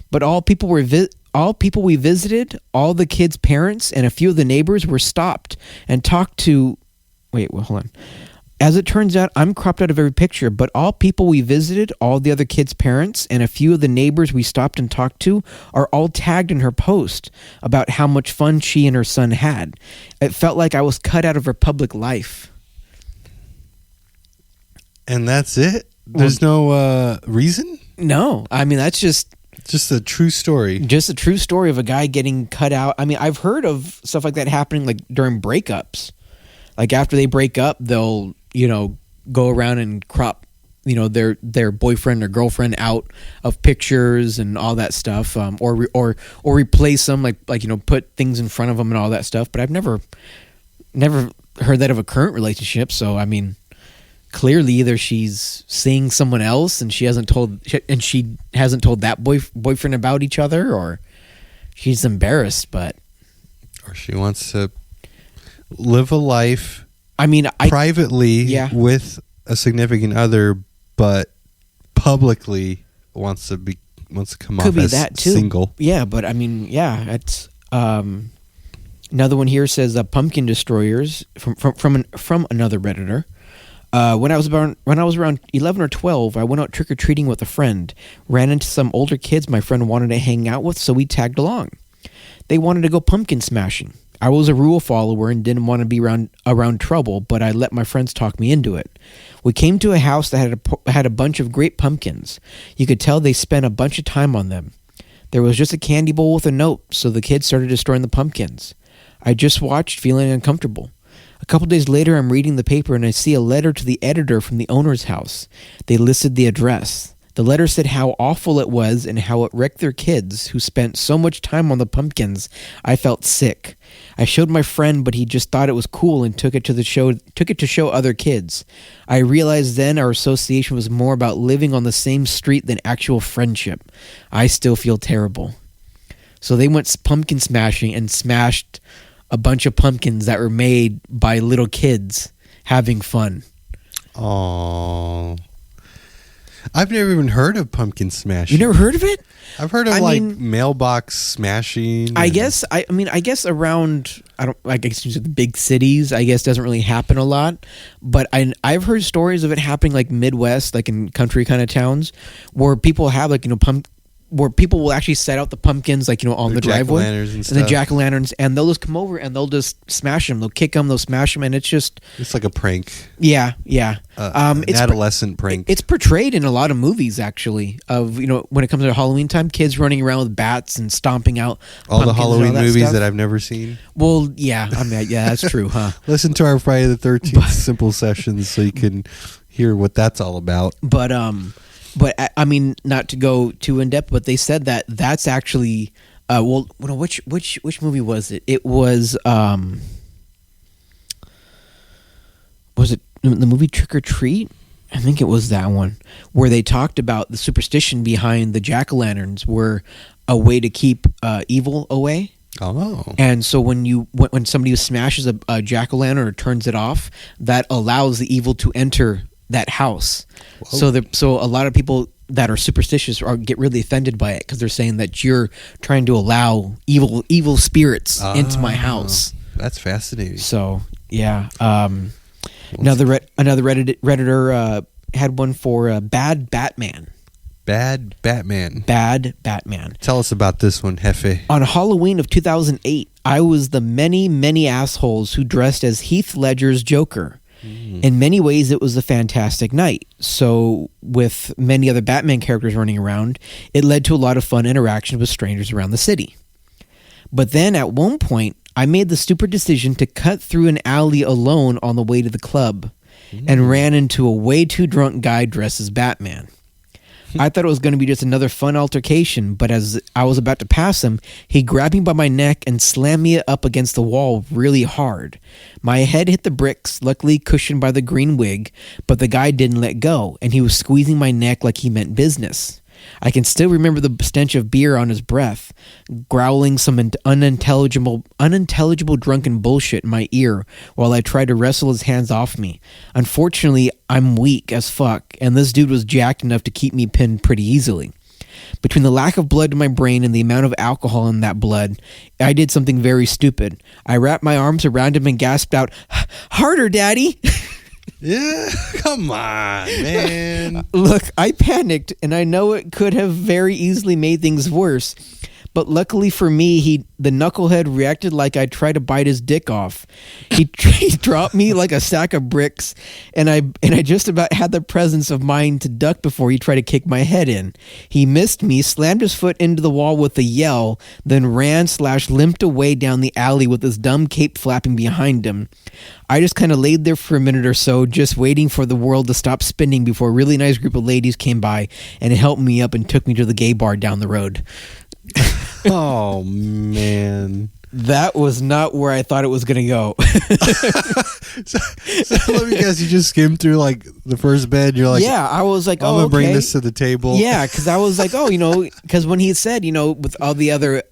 but all people we visited, all the kids' parents, and a few of the neighbors were stopped and talked to... hold on. As it turns out, I'm cropped out of every picture, but all people we visited, all the other kids' parents, and a few of the neighbors we stopped and talked to are all tagged in her post about how much fun she and her son had. It felt like I was cut out of her public life." And that's it? There's no reason? No. I mean, that's just a true story. Just a true story of a guy getting cut out. I mean, I've heard of stuff like that happening like during breakups. Like after they break up, they'll, go around and crop, their boyfriend or girlfriend out of pictures and all that stuff, or replace them, like put things in front of them and all that stuff. But I've never heard that of a current relationship. So I mean, clearly either she's seeing someone else and she hasn't told that boyfriend about each other, or she's embarrassed, or she wants to live a life. I mean, privately with a significant other, but publicly wants to come off as that too. Single. Yeah, but I mean, it's another one here says pumpkin destroyers from another Redditor. When I was around 11 or 12, I went out trick or treating with a friend. Ran into some older kids my friend wanted to hang out with, so we tagged along. They wanted to go pumpkin smashing. I was a rule follower and didn't want to be around trouble, but I let my friends talk me into it. We came to a house that had a bunch of great pumpkins. You could tell they spent a bunch of time on them. There was just a candy bowl with a note, so the kids started destroying the pumpkins. I just watched, feeling uncomfortable. A couple days later, I'm reading the paper and I see a letter to the editor from the owner's house. They listed the address. The letter said how awful it was and how it wrecked their kids who spent so much time on the pumpkins. I felt sick. I showed my friend, but he just thought it was cool and took it to show other kids. I realized then our association was more about living on the same street than actual friendship. I still feel terrible. So they went pumpkin smashing and smashed a bunch of pumpkins that were made by little kids having fun. Oh. I've never even heard of pumpkin smashing. You never heard of it? I've heard of mailbox smashing. I guess around the big cities, I guess doesn't really happen a lot. But I've heard stories of it happening like Midwest, like in country kind of towns, where people have where people will actually set out the pumpkins, on the driveway, and the jack-o'-lanterns, and they'll just come over and they'll just smash them. They'll kick them, they'll smash them, and it's like a prank. Yeah. It's adolescent prank. It's portrayed in a lot of movies, actually. Of when it comes to Halloween time, kids running around with bats and stomping out all the Halloween movies that I've never seen. Well, yeah, that's true, huh? Listen to our Friday the 13th simple sessions so you can hear what that's all about. But I mean, not to go too in depth, but they said that that's actually which movie was it? It was it the movie Trick or Treat? I think it was that one where they talked about the superstition behind the jack-o'-lanterns were a way to keep evil away. Oh. And so when somebody smashes a jack-o'-lantern or turns it off, that allows the evil to enter that house. Whoa. So a lot of people that are superstitious get really offended by it because they're saying that you're trying to allow evil spirits into my house. That's fascinating. So yeah, another Redditor had one for Bad Batman. Bad Batman. Bad Batman. Tell us about this one, Jefe. On Halloween of 2008, I was the many assholes who dressed as Heath Ledger's Joker. In many ways, it was a fantastic night. So, with many other Batman characters running around, it led to a lot of fun interactions with strangers around the city. But then, at one point, I made the stupid decision to cut through an alley alone on the way to the club and ran into a way too drunk guy dressed as Batman. I thought it was going to be just another fun altercation, but as I was about to pass him, he grabbed me by my neck and slammed me up against the wall really hard. My head hit the bricks, luckily cushioned by the green wig, but the guy didn't let go, and he was squeezing my neck like he meant business. I can still remember the stench of beer on his breath, growling some unintelligible drunken bullshit in my ear while I tried to wrestle his hands off me. Unfortunately, I'm weak as fuck, and this dude was jacked enough to keep me pinned pretty easily. Between the lack of blood in my brain and the amount of alcohol in that blood, I did something very stupid. I wrapped my arms around him and gasped out, "Harder, Daddy!" Yeah, come on, man. Look, I panicked, and I know it could have very easily made things worse. But luckily for me, the knucklehead reacted like I tried to bite his dick off. He dropped me like a sack of bricks, and I just about had the presence of mind to duck before he tried to kick my head in. He missed me, slammed his foot into the wall with a yell, then ran/limped away down the alley with his dumb cape flapping behind him. I just kind of laid there for a minute or so, just waiting for the world to stop spinning before a really nice group of ladies came by and helped me up and took me to the gay bar down the road. Oh, man. That was not where I thought it was going to go. so let me guess, you just skimmed through like the first bed. You're like, yeah, I was like, I'm going to bring this to the table. Yeah, because I was like, because when he said, with all the other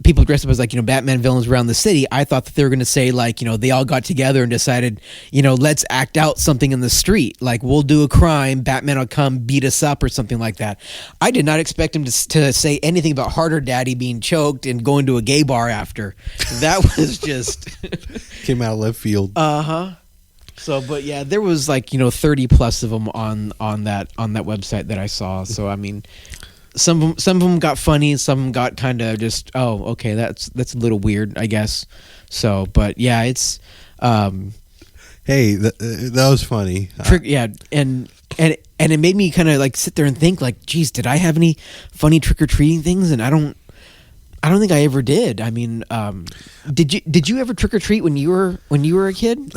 people dressed up as like, Batman villains around the city, I thought that they were going to say like, they all got together and decided, let's act out something in the street. Like, we'll do a crime, Batman will come beat us up or something like that. I did not expect him to say anything about Harder Daddy being choked and going to a gay bar after. That was just... Came out of left field. Uh-huh. So, but yeah, there was like, 30 plus of them on that website that I saw. So, I mean... Some of them got funny, some of them got kind of just, oh, okay, that's a little weird, I guess. So, but yeah, it's hey, that was funny. Yeah, and it made me kind of like sit there and think like, geez, did I have any funny trick or treating things? And I don't think I ever did. I mean, did you ever trick or treat when you were a kid?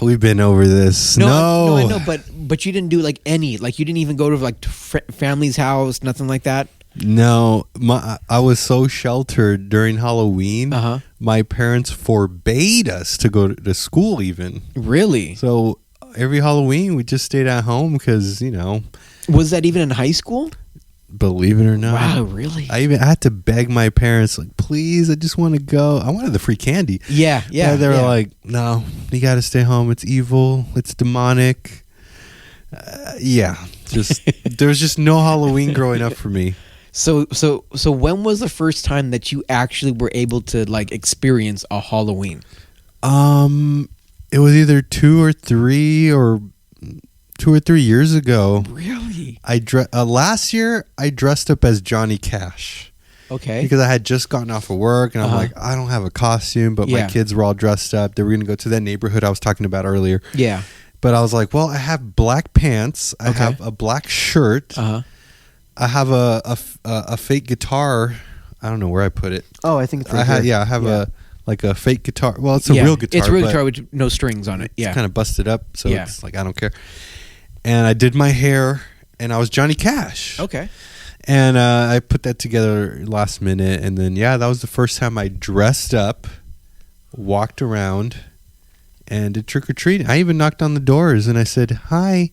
We've been over this. No, I know, but you didn't do like any, like you didn't even go to like family's house, nothing like that. No, I was so sheltered during Halloween. My parents forbade us to go to school even. Really? So every Halloween we just stayed at home because Was that even in high school? Believe it or not. Wow, really? I had to beg my parents, like, please, I just want to go. I wanted the free candy. Yeah. But they were like, no, you got to stay home. It's evil. It's demonic. There's just no Halloween growing up for me. So when was the first time that you actually were able to like experience a Halloween? It was either 2 or 3 years ago. Really? Last year I dressed up as Johnny Cash. Okay. Because I had just gotten off of work and I'm like, I don't have a costume, but my kids were all dressed up. They were going to go to that neighborhood I was talking about earlier. Yeah. But I was like, well, I have black pants. I have a black shirt. I have a fake guitar. I don't know where I put it. Oh, I think it's right here. I have a fake guitar. Well, it's a real guitar. It's a real guitar with no strings on it. Yeah. It's kind of busted up, so it's like, I don't care. And I did my hair, and I was Johnny Cash. Okay. And I put that together last minute, and then, that was the first time I dressed up, walked around, and did trick-or-treating. I even knocked on the doors, and I said, hi,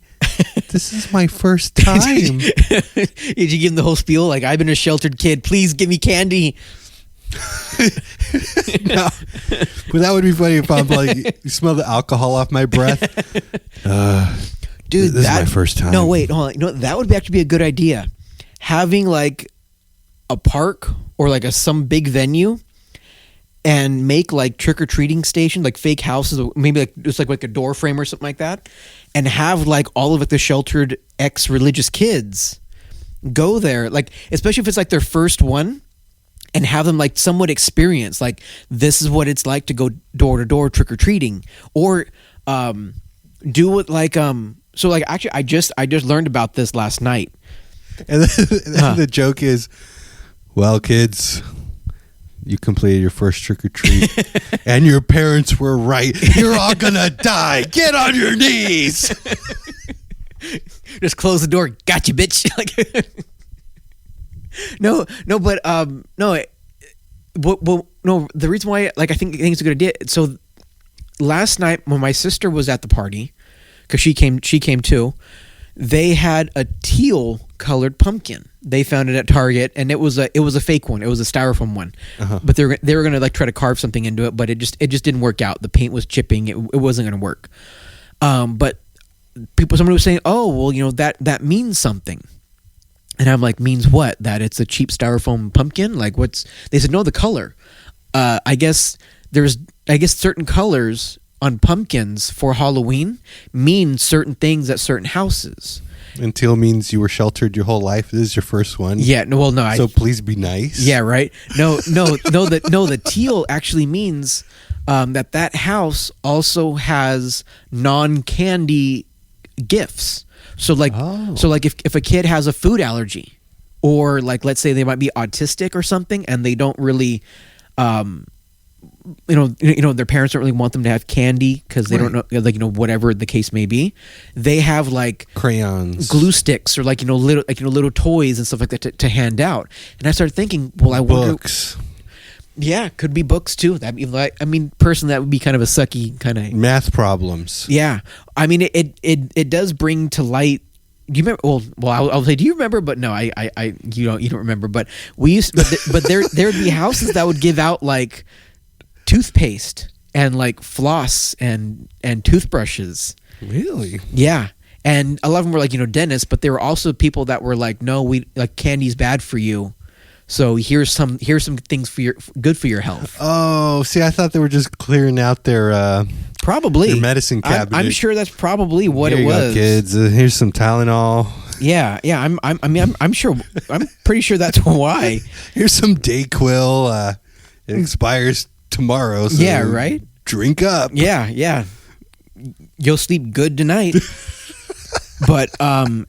this is my first time. Did you give them the whole spiel? Like, I've been a sheltered kid. Please give me candy. No, but that would be funny if I'm like, you smell the alcohol off my breath. Dude, this is my first time. No, wait, hold on. That would actually be a good idea. Having like a park or like some big venue, and make like trick-or-treating stations, like fake houses, maybe like just like a door frame or something like that, and have like all of like the sheltered ex-religious kids go there, like especially if it's like their first one, and have them like somewhat experience like this is what it's like to go door to door trick-or-treating, or do it like so like actually I just learned about this last night, and then the joke is, well, kids, you completed your first trick or treat, and your parents were right. You're all gonna die. Get on your knees. Just close the door. Gotcha, bitch. Like, no. The reason why, like, I think it's a good idea. So last night when my sister was at the party, because she came too, they had a teal colored pumpkin. They found it at Target, and it was a fake one. It was a styrofoam one, but they were gonna like try to carve something into it, but it just didn't work out. The paint was chipping. It wasn't gonna work. But somebody was saying, oh well, you know that means something, and I'm like, means what? That it's a cheap styrofoam pumpkin? Like what's? They said no, the color. I guess certain colors on pumpkins for Halloween mean certain things at certain houses. And teal means you were sheltered your whole life. This is your first one. Yeah, no. So please be nice. Yeah, right. No. The teal actually means that house also has non-candy gifts. So like, if a kid has a food allergy, or like let's say they might be autistic or something, and they don't really, their parents don't really want them to have candy because they don't know, like, whatever the case may be. They have like crayons, glue sticks, or like little toys and stuff like that to hand out. And I started thinking, well, I wonder. Books. Yeah, could be books too. That be like, personally, that would be kind of a sucky kind of math problems. Yeah, I mean, it does bring to light. Do you remember? Well, I'll say, do you remember? But no, you don't remember. But we used, but there would be houses that would give out like toothpaste and like floss and toothbrushes. Really? Yeah. And a lot of them were like, dentists, but there were also people that were like, no, we like candy's bad for you. So here's some things good for your health. Oh, see, I thought they were just clearing out their probably their medicine cabinet. I'm sure that's probably what Here it you was. go, kids. Here's some Tylenol. Yeah. I'm sure. I'm pretty sure that's why. Here's some Dayquil. It expires tomorrow. So yeah. Right. Drink up. Yeah. You'll sleep good tonight. But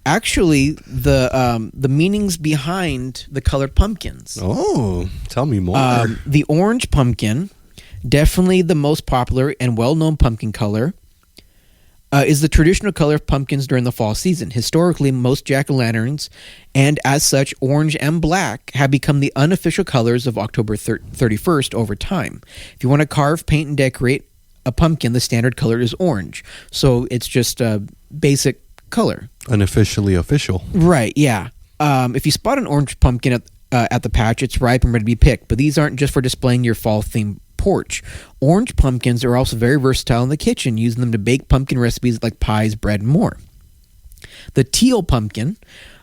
actually, the meanings behind the colored pumpkins. Oh, tell me more. The orange pumpkin, definitely the most popular and well-known pumpkin color, is the traditional color of pumpkins during the fall season. Historically, most jack-o'-lanterns, and as such, orange and black, have become the unofficial colors of October 31st over time. If you want to carve, paint, and decorate a pumpkin, the standard color is orange. So it's just a basic color. Unofficially official. Right, yeah. If you spot an orange pumpkin at the patch, it's ripe and ready to be picked. But these aren't just for displaying your fall-themed porch. Orange pumpkins are also very versatile in the kitchen, using them to bake pumpkin recipes like pies, bread, and more. The teal pumpkin,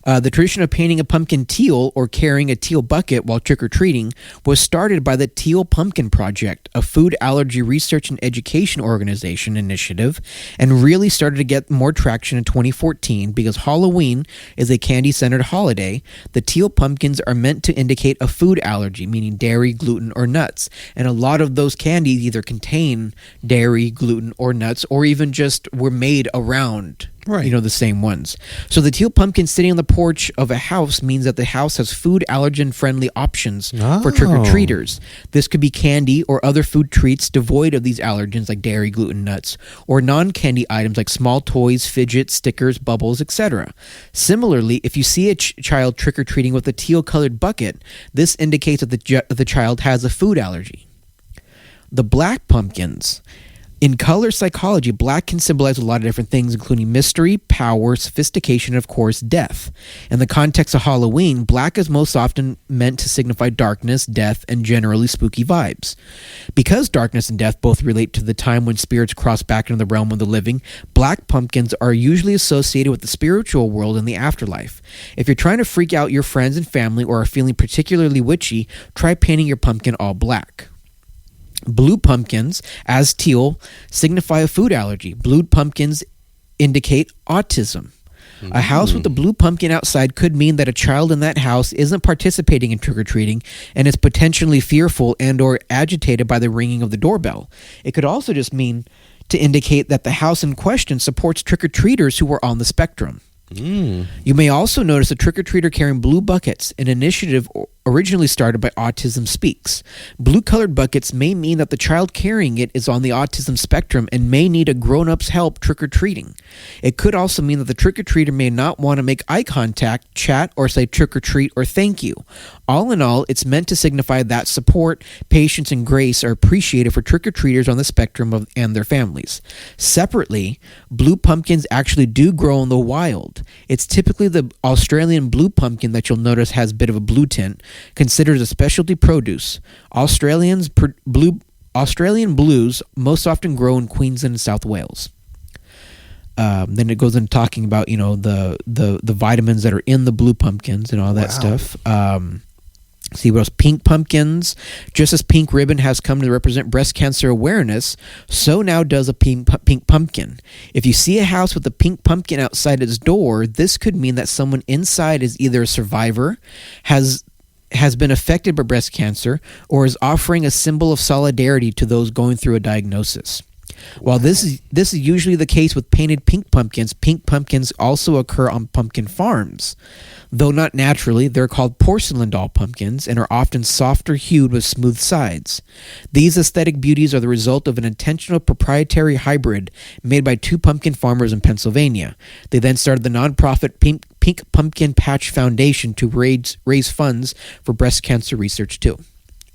the tradition of painting a pumpkin teal or carrying a teal bucket while trick-or-treating, was started by the Teal Pumpkin Project, a food allergy research and education organization initiative, and really started to get more traction in 2014 because Halloween is a candy-centered holiday. The teal pumpkins are meant to indicate a food allergy, meaning dairy, gluten, or nuts, and a lot of those candies either contain dairy, gluten, or nuts, or even just were made around the same ones. So the teal pumpkin sitting on the porch of a house means that the house has food allergen-friendly options for trick-or-treaters. This could be candy or other food treats devoid of these allergens like dairy, gluten, nuts, or non-candy items like small toys, fidgets, stickers, bubbles, etc. Similarly, if you see a child trick-or-treating with a teal-colored bucket, this indicates that the child has a food allergy. The black pumpkins. In color psychology, black can symbolize a lot of different things, including mystery, power, sophistication, and of course, death. In the context of Halloween, black is most often meant to signify darkness, death, and generally spooky vibes. Because darkness and death both relate to the time when spirits cross back into the realm of the living, black pumpkins are usually associated with the spiritual world and the afterlife. If you're trying to freak out your friends and family or are feeling particularly witchy, try painting your pumpkin all black. Blue pumpkins, as teal, signify a food allergy. Blue pumpkins indicate autism. A house with a blue pumpkin outside could mean that a child in that house isn't participating in trick-or-treating and is potentially fearful and or agitated by the ringing of the doorbell. It could also just mean to indicate that the house in question supports trick-or-treaters who are on the spectrum. You may also notice a trick-or-treater carrying blue buckets, an initiative originally started by Autism Speaks. Blue-colored buckets may mean that the child carrying it is on the autism spectrum and may need a grown-up's help trick-or-treating. It could also mean that the trick-or-treater may not want to make eye contact, chat, or say trick-or-treat or thank you. All in all, it's meant to signify that support, patience, and grace are appreciated for trick-or-treaters on the spectrum and their families. Separately, blue pumpkins actually do grow in the wild. It's typically the Australian blue pumpkin that you'll notice has a bit of a blue tint, considered a specialty produce. Australian blues most often grow in Queensland and South Wales. Then it goes into talking about the vitamins that are in the blue pumpkins and all that stuff. See what else? Pink pumpkins. Just as pink ribbon has come to represent breast cancer awareness, so now does a pink pumpkin. If you see a house with a pink pumpkin outside its door, this could mean that someone inside is either a survivor, has been affected by breast cancer, or is offering a symbol of solidarity to those going through a diagnosis. While this is usually the case with painted pink pumpkins also occur on pumpkin farms. Though not naturally, they're called porcelain doll pumpkins and are often softer hued with smooth sides. These aesthetic beauties are the result of an intentional proprietary hybrid made by two pumpkin farmers in Pennsylvania. They then started the nonprofit Pink Pumpkin Patch Foundation to raise funds for breast cancer research too.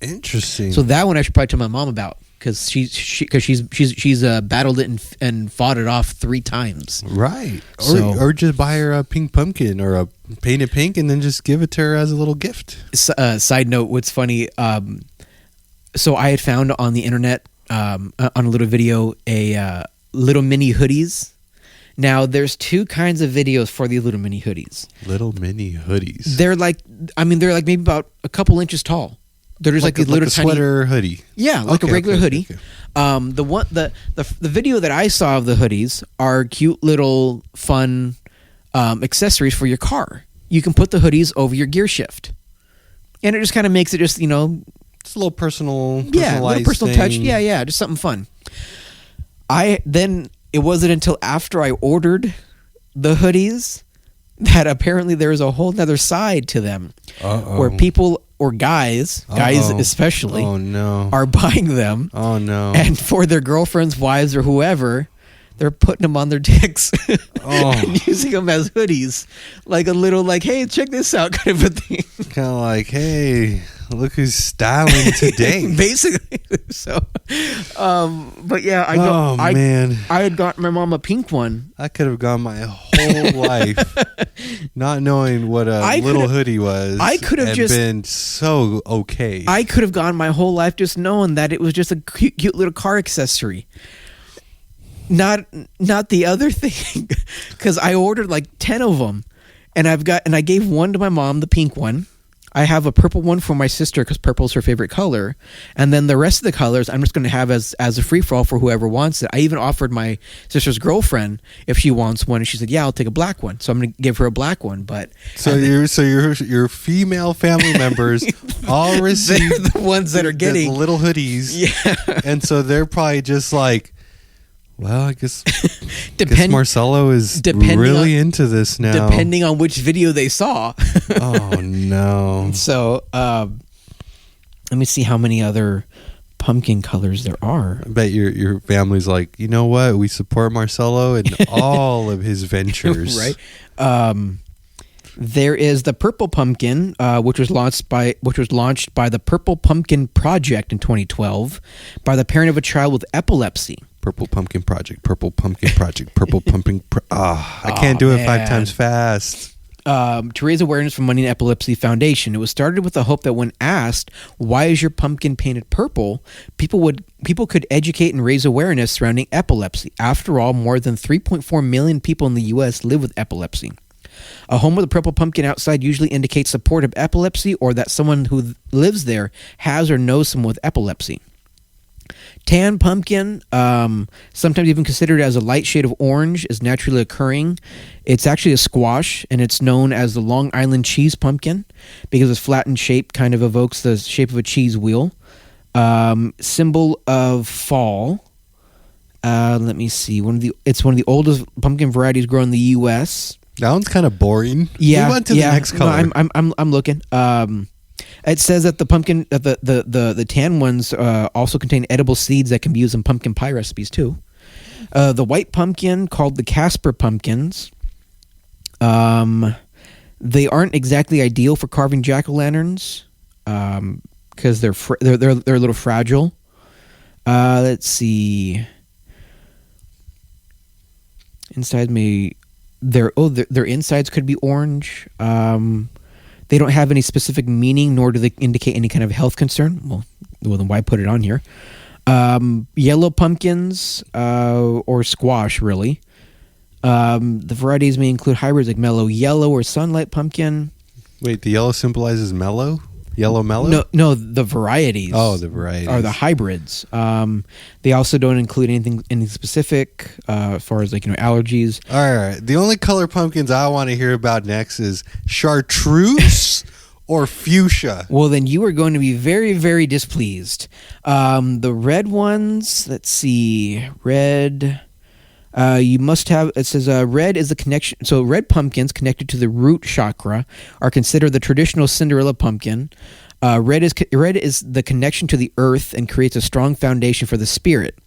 Interesting. So that one I should probably tell my mom about, because she's battled it and fought it off 3 times. Right. Or just buy her a pink pumpkin or a painted pink and then just give it to her as a little gift. Side note, what's funny, so I had found on the internet, on a little video, a little mini hoodies. Now, there's 2 kinds of videos for these little mini hoodies. Little mini hoodies. They're like maybe about a couple inches tall. They're just like these little tiny sweater hoodie. Yeah, like a regular hoodie. Okay. The video that I saw of the hoodies are cute little fun accessories for your car. You can put the hoodies over your gear shift, and it just kind of makes it just it's a little personal, little personal touch. Yeah, just something fun. It wasn't until after I ordered the hoodies that apparently there is a whole other side to them, where people or guys especially, are buying them. Oh no! And for their girlfriends, wives, or whoever, they're putting them on their dicks and using them as hoodies, like a little, hey, check this out, kind of a thing. Kind of like, hey, look who's styling today. Basically. So, but yeah, I had got my mom a pink one. I could have gone my whole life not knowing what a little hoodie was. I could have just been so okay. I could have gone my whole life just knowing that it was just a cute little car accessory. Not the other thing, because I ordered like 10 of them, and I gave one to my mom, the pink one. I have a purple one for my sister because purple's her favorite color, and then the rest of the colors I'm just going to have as a free for all for whoever wants it. I even offered my sister's girlfriend if she wants one, and she said, "Yeah, I'll take a black one." So I'm going to give her a black one. But your female family members all receive the ones that are getting the little hoodies, yeah, and so they're probably just like, well, I guess Marcelo is really into this now. Depending on which video they saw. Oh, no. So, let me see how many other pumpkin colors there are. I bet your family's like, you know what? We support Marcelo and all of his ventures. Right. There is the purple pumpkin, which was launched by the Purple Pumpkin Project in 2012 by the parent of a child with epilepsy. Purple Pumpkin Project, Purple Pumpkin Project, Purple Pumpkin. I can't do it 5 times fast. To raise awareness for Money and Epilepsy Foundation. It was started with the hope that when asked, "Why is your pumpkin painted purple?" people could educate and raise awareness surrounding epilepsy. After all, more than 3.4 million people in the U.S. live with epilepsy. A home with a purple pumpkin outside usually indicates support of epilepsy or that someone who lives there has or knows someone with epilepsy. Tan pumpkin, sometimes even considered as a light shade of orange, is naturally occurring. It's actually a squash, and it's known as the Long Island cheese pumpkin because its flattened shape kind of evokes the shape of a cheese wheel. Symbol of fall. Let me see. It's one of the oldest pumpkin varieties grown in the U.S. That one's kind of boring. Yeah, Move on to the next color. No, I'm looking. It says that the pumpkin, the tan ones also contain edible seeds that can be used in pumpkin pie recipes too. The white pumpkin, called the Casper pumpkins, they aren't exactly ideal for carving jack-o'-lanterns because they're a little fragile. Let's see. Their insides could be orange. They don't have any specific meaning, nor do they indicate any kind of health concern. Well, then why put it on here? Yellow pumpkins or squash, really. The varieties may include hybrids like mellow yellow or sunlight pumpkin. Wait, the yellow symbolizes mellow? Yellow mellow? No, the varieties. Oh, the varieties. Are the hybrids. They also don't include anything specific as far as allergies. All right. The only color pumpkins I want to hear about next is chartreuse or fuchsia. Well, then you are going to be very, very displeased. The red ones, let's see. Red... you must have, it says red is the connection. So red pumpkins connected to the root chakra are considered the traditional Cinderella pumpkin. Red is the connection to the earth and creates a strong foundation for the spirit.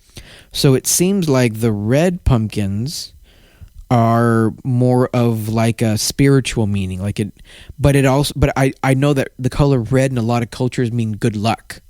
So it seems like the red pumpkins are more of like a spiritual meaning, but I know that the color red in a lot of cultures mean good luck.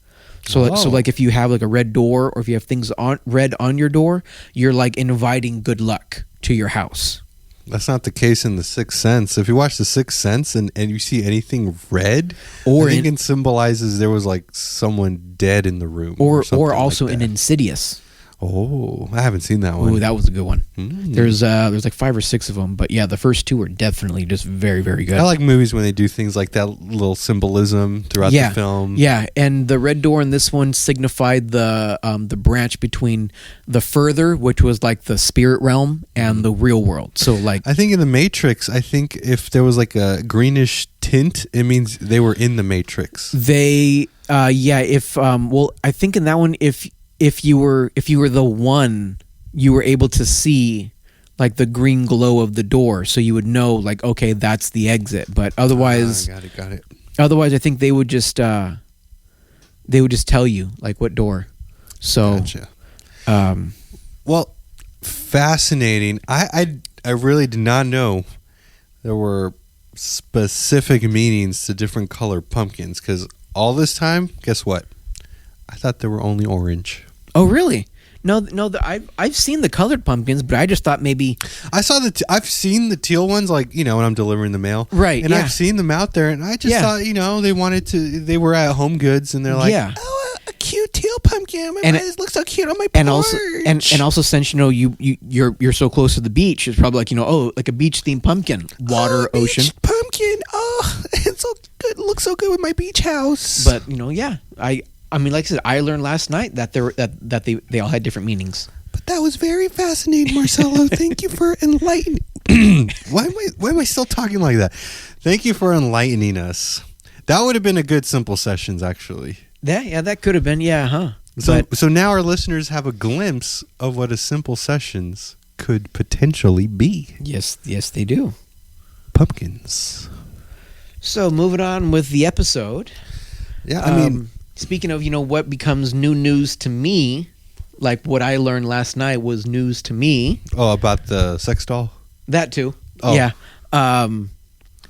So like if you have like a red door, or if you have things red on your door, you're like inviting good luck to your house. That's not the case in The Sixth Sense. If you watch The Sixth Sense and you see anything red, I think it symbolizes there was like someone dead in the room. Or also in Insidious. Oh, I haven't seen that one. Oh, that was a good one. There's like 5 or 6 of them, but yeah, the first 2 are definitely just very, very good. I like movies when they do things like that little symbolism throughout the film. Yeah, and the red door in this one signified the branch between the further, which was like the spirit realm, and the real world. So like, I think in the Matrix, if there was like a greenish tint, it means they were in the Matrix. I think in that one, if you were the one, you were able to see like the green glow of the door, so you would know like, okay, that's the exit. But otherwise, got it. Otherwise, I think they would just tell you like what door. So, gotcha. Well, fascinating. I really did not know there were specific meanings to different colored pumpkins, because all this time, guess what? I thought they were only orange. Oh, really? No. I've seen the colored pumpkins, but I just thought maybe I've seen the teal ones, like when I'm delivering the mail, right? And I've seen them out there, and I just thought they were at Home Goods, and they're like, oh, a cute teal pumpkin. It looks so cute on my porch. And also since you're so close to the beach, it's probably like like a beach themed pumpkin, water, ocean pumpkin. Oh, it's so good. It looks so good with my beach house. But I mean, like I said, I learned last night that they all had different meanings. But that was very fascinating, Marcelo. Thank you for enlightening. Why am I still talking like that? Thank you for enlightening us. That would have been a good Simple Sessions, actually. Yeah, that could have been, huh? So now our listeners have a glimpse of what a Simple Sessions could potentially be. Yes, they do. Pumpkins. So moving on with the episode. Yeah, I mean, speaking of, what becomes new news to me, like what I learned last night was news to me. Oh, about the sex doll? That too. Oh. Yeah.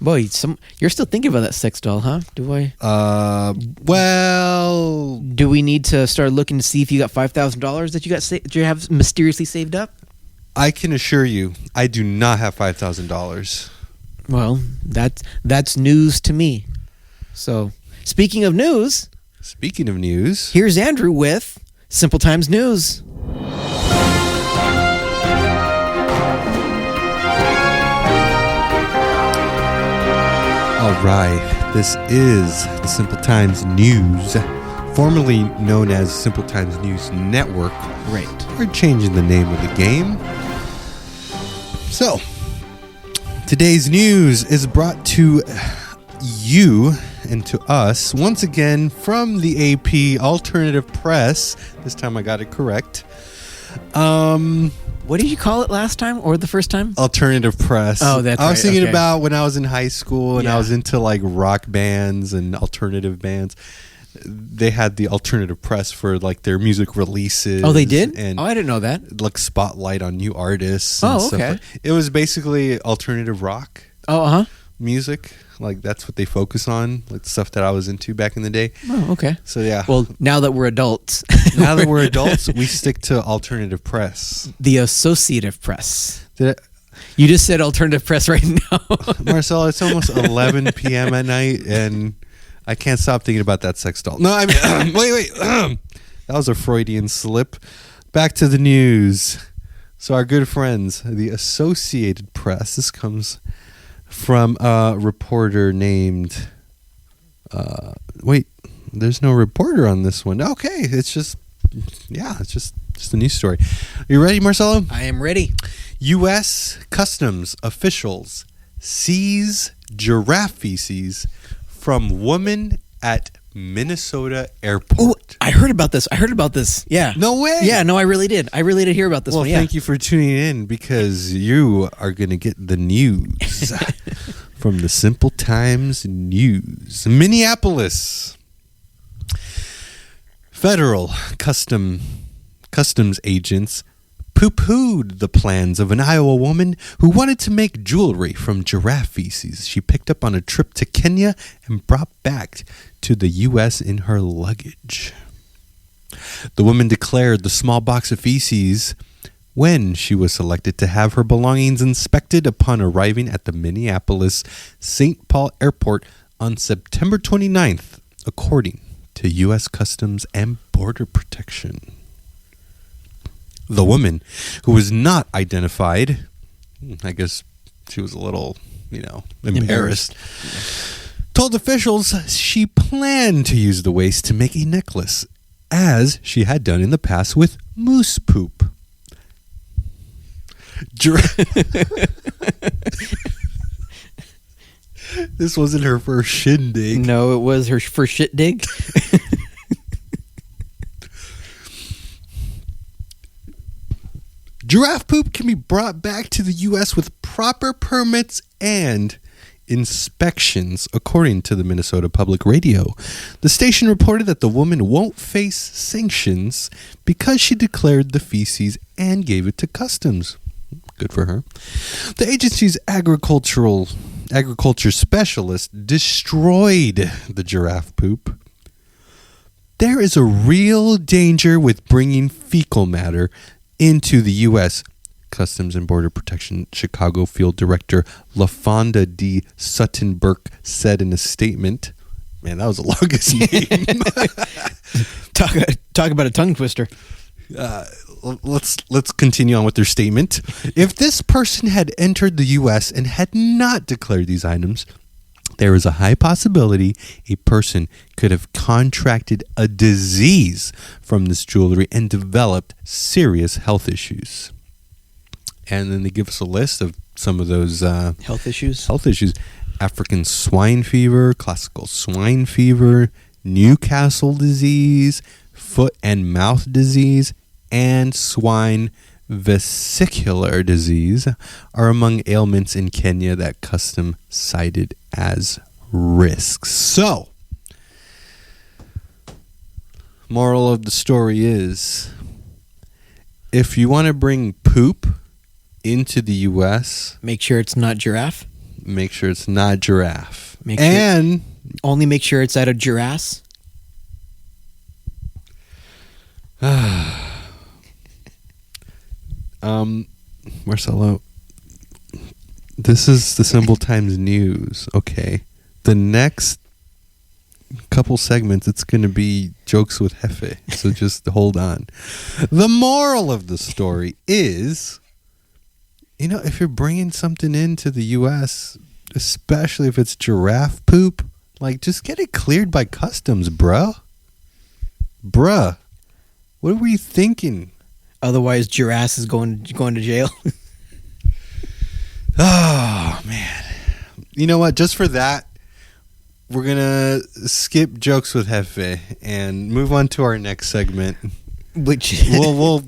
Boy, you're still thinking about that sex doll, huh? Do I? Well, do we need to start looking to see if you got $5,000 that you have mysteriously saved up? I can assure you, I do not have $5,000. Well, that's news to me. So, speaking of news, here's Andrew with Simple Times News. All right, this is the Simple Times News formerly known as Simple Times News Network. Right. We're changing the name of the game. So, today's news is brought to you and to us once again from the AP Alternative Press. This time I got it correct. What did you call it last time or the first time? Alternative Press. Oh, that's right. I was thinking okay. about when I was in high school and I Yeah. was into like rock bands and alternative bands. They had the Alternative Press for like their music releases. Oh, they did? And I didn't know that. like spotlight on new artists. And Oh, stuff okay. It was basically alternative rock Oh, uh-huh. music. Like that's what they focus on, like stuff that I was into back in the day. Oh, okay. So yeah. Well, now that we're adults. Now that we're adults, we stick to Alternative Press. The Associative Press. Did You just said Alternative Press right now. Marcel, it's almost 11 p.m. at night, and I can't stop thinking about that sex doll. No, I mean, wait. That was a Freudian slip. Back to the news. So our good friends, the Associated Press. This comes from a reporter named... wait, there's no reporter on this one. Okay, it's just a news story. Are you ready, Marcelo? I am ready. U.S. Customs officials seize giraffe feces from woman at Minnesota Oh, airport. I heard about this. Yeah. No way. Yeah, no, I really did. I really did hear about this Well, one. Yeah. thank you for tuning in because you are going to get the news from the Simple Times News. Minneapolis. Federal customs agents poo-pooed the plans of an Iowa woman who wanted to make jewelry from giraffe feces she picked up on a trip to Kenya and brought back to the U.S. in her luggage. The woman declared the small box of feces when she was selected to have her belongings inspected upon arriving at the Minneapolis St. Paul Airport on September 29th, according to U.S. Customs and Border Protection. The woman, who was not identified, I guess she was a little, embarrassed, told officials she planned to use the waste to make a necklace, as she had done in the past with moose poop. This wasn't her first shindig. No, it was her first shit dig. Giraffe poop can be brought back to the U.S. with proper permits and inspections, according to the Minnesota Public Radio. The station reported that the woman won't face sanctions because she declared the feces and gave it to customs. Good for her. The agency's agriculture specialist destroyed the giraffe poop. There is a real danger with bringing fecal matter into the U.S., Customs and Border Protection Chicago Field Director LaFonda D. Sutton-Burke said in a statement. Man, that was the longest name. Talk about a tongue twister. Let's continue on with their statement. If this person had entered the U.S. and had not declared these items, there is a high possibility a person could have contracted a disease from this jewelry and developed serious health issues. And then they give us a list of some of those Health issues. African swine fever, classical swine fever, Newcastle disease, foot and mouth disease, and swine vesicular disease are among ailments in Kenya that custom cited as risks. So, moral of the story is, if you want to bring poop into the U.S., Make sure it's not giraffe. make sure it's not giraffe. Make sure- And Only make sure it's out of giraffes. Marcelo, this is the Simple Times News, okay? The next couple segments, it's going to be jokes with Hefe, so just hold on. The moral of the story is, if you're bringing something into the U.S., especially if it's giraffe poop, just get it cleared by customs, bro. Bruh, what were you thinking? Otherwise, Giraffe is going to jail. Oh, man. You know what? Just for that, we're going to skip jokes with Hefe and move on to our next segment. Which we'll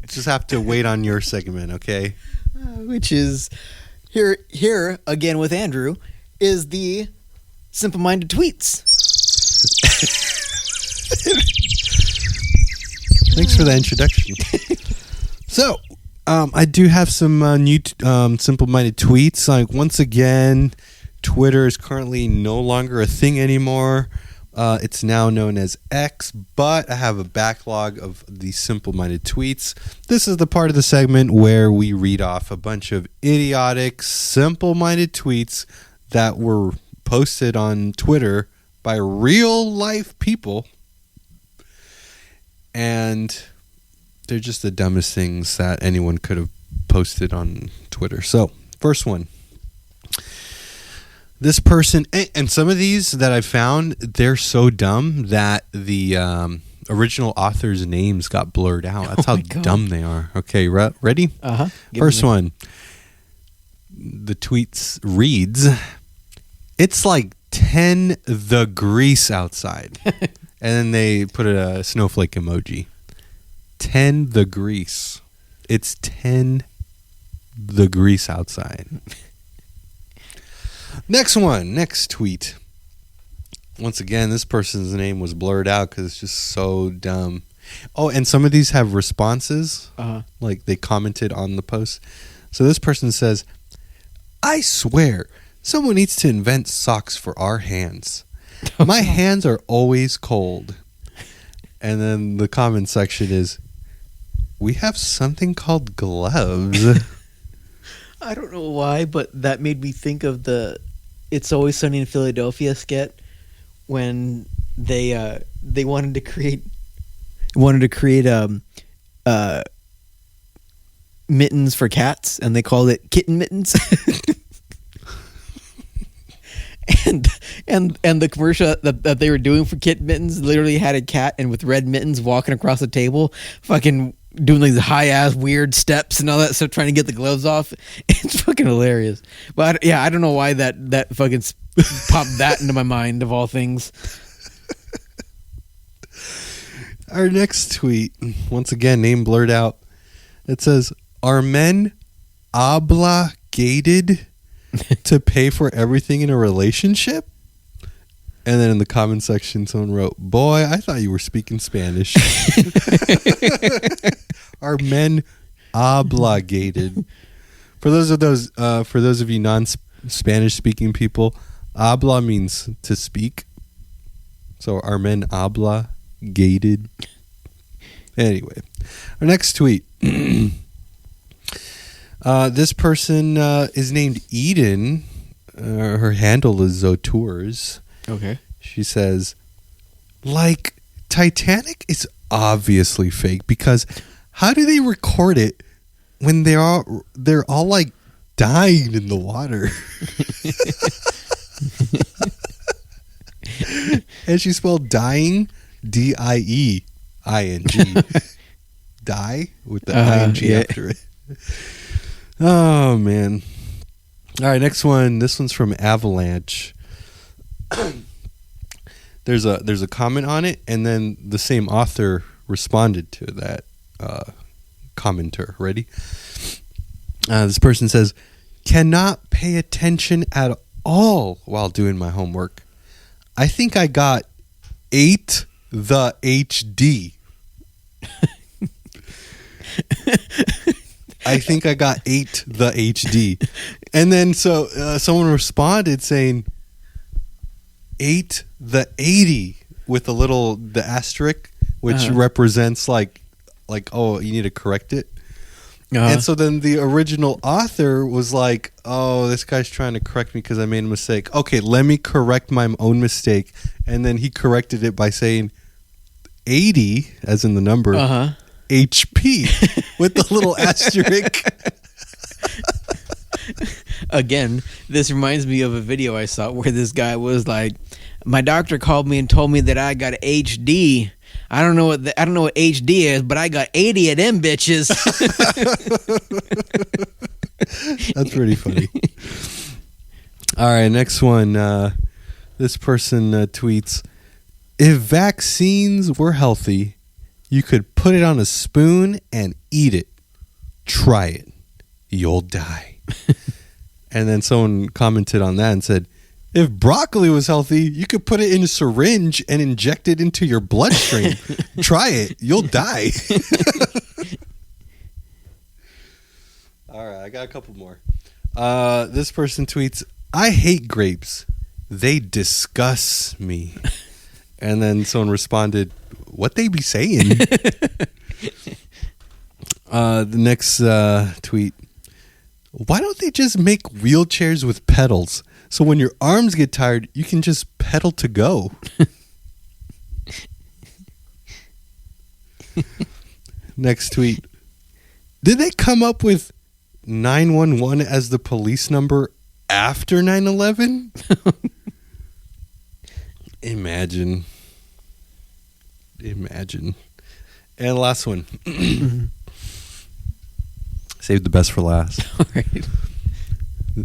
just have to wait on your segment, okay? Which is here again with Andrew is the simple-minded tweets. Thanks for that introduction. So, I do have some new simple-minded tweets. Like, once again, Twitter is currently no longer a thing anymore. It's now known as X, but I have a backlog of these simple-minded tweets. This is the part of the segment where we read off a bunch of idiotic, simple-minded tweets that were posted on Twitter by real-life people. And they're just the dumbest things that anyone could have posted on Twitter. So, first one. This person, and some of these that I found, they're so dumb that the original authors' names got blurred out. That's how dumb they are. Okay, ready? Uh-huh. First one. The tweets reads, "It's like 10 degrees outside." And then they put a snowflake emoji. 10 degrees. It's 10 degrees outside. Next one. Next tweet. Once again, this person's name was blurred out because it's just so dumb. Oh, and some of these have responses. Uh-huh. Like they commented on the post. So this person says, "I swear, someone needs to invent socks for our hands. My hands are always cold." And then the comment section is, "We have something called gloves." I don't know why, but that made me think of the "It's Always Sunny in Philadelphia" skit when they wanted to create mittens for cats, and they called it kitten mittens. And the commercial that they were doing for kitten mittens literally had a cat and with red mittens walking across the table, fucking doing like the high ass weird steps and all that stuff, trying to get the gloves off. It's fucking hilarious. But yeah, I don't know why that fucking popped that into my mind of all things. Our next tweet, once again, name blurred out. It says, "Are men obligated to pay for everything in a relationship?" And then in the comment section, someone wrote, "Boy, I thought you were speaking Spanish." Are men obligated? For those of you non-Spanish speaking people, habla means to speak. So are men obligated? Anyway, our next tweet. This person is named Eden. Her handle is Zotours. Okay. She says, "Like, Titanic is obviously fake because how do they record it when they're all like dying in the water?" And she spelled dying, DIEING. Die with the ING after it. Oh, man. All right, next one. This one's from Avalanche. There's a comment on it, and then the same author responded to that commenter. Ready? This person says, "Cannot pay attention at all while doing my homework. I think I got 8 the HD." I think I got 8 the HD. And then so someone responded saying 8 the 80 with the asterisk, which represents like, oh, you need to correct it. And so then the original author was like, "Oh, this guy's trying to correct me because I made a mistake. Okay, let me correct my own mistake." And then he corrected it by saying 80, as in the number, HP, with the little asterisk. Again, this reminds me of a video I saw where this guy was like, "My doctor called me and told me that I got HD. I don't know what HD is, but I got 80 of them bitches. That's pretty funny. All right, next one. This person tweets, if vaccines were healthy, you could put it on a spoon and eat it. Try it. You'll die. And then someone commented on that and said, if broccoli was healthy, you could put it in a syringe and inject it into your bloodstream. Try it. You'll die. All right, I got a couple more. This person tweets, I hate grapes. They disgust me. And then someone responded, what they be saying? The next tweet, why don't they just make wheelchairs with pedals? So when your arms get tired, you can just pedal to go. Next tweet, did they come up with 911 as the police number after 9/11? Imagine. And last one. Save the best for last. All right.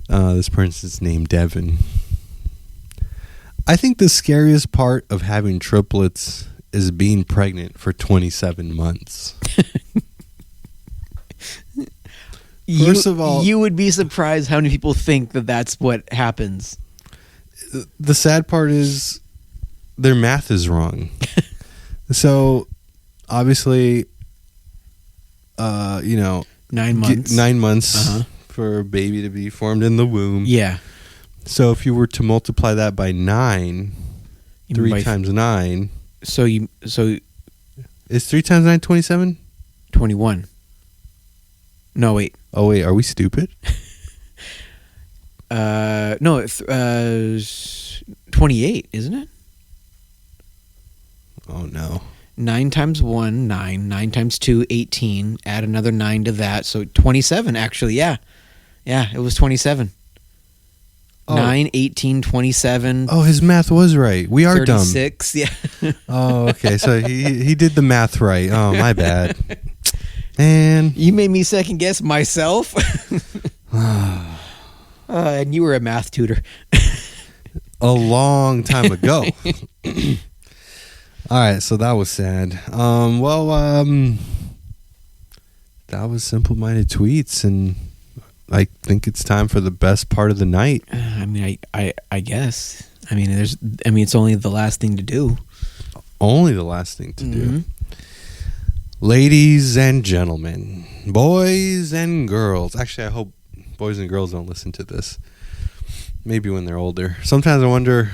This person's named Devin. I think the scariest part of having triplets is being pregnant for 27 months. First of all, you would be surprised how many people think that that's what happens. The sad part is their math is wrong. So, obviously, 9 months. 9 months for a baby to be formed in the womb. Yeah. So, if you were to multiply that by 9, 3 times 9. So Is 3 times 9 27? 21. No, wait. Oh, wait. Are we stupid? No, 28, isn't it? Oh, no. 9 times 1, 9. 9 times 2, 18. Add another 9 to that. So 27, actually. Yeah. Yeah, it was 27. Oh. 9, 18, 27. Oh, his math was right. We are 36, dumb. Yeah. Oh, okay. So he did the math right. Oh, my bad. Man. You made me second guess myself. And you were a math tutor. A long time ago. All right, so that was sad. That was Simple-Minded Tweets, and I think it's time for the best part of the night. I guess. It's only the last thing to do. Only the last thing to do. Ladies and gentlemen, boys and girls. Actually, I hope boys and girls don't listen to this. Maybe when they're older. Sometimes I wonder,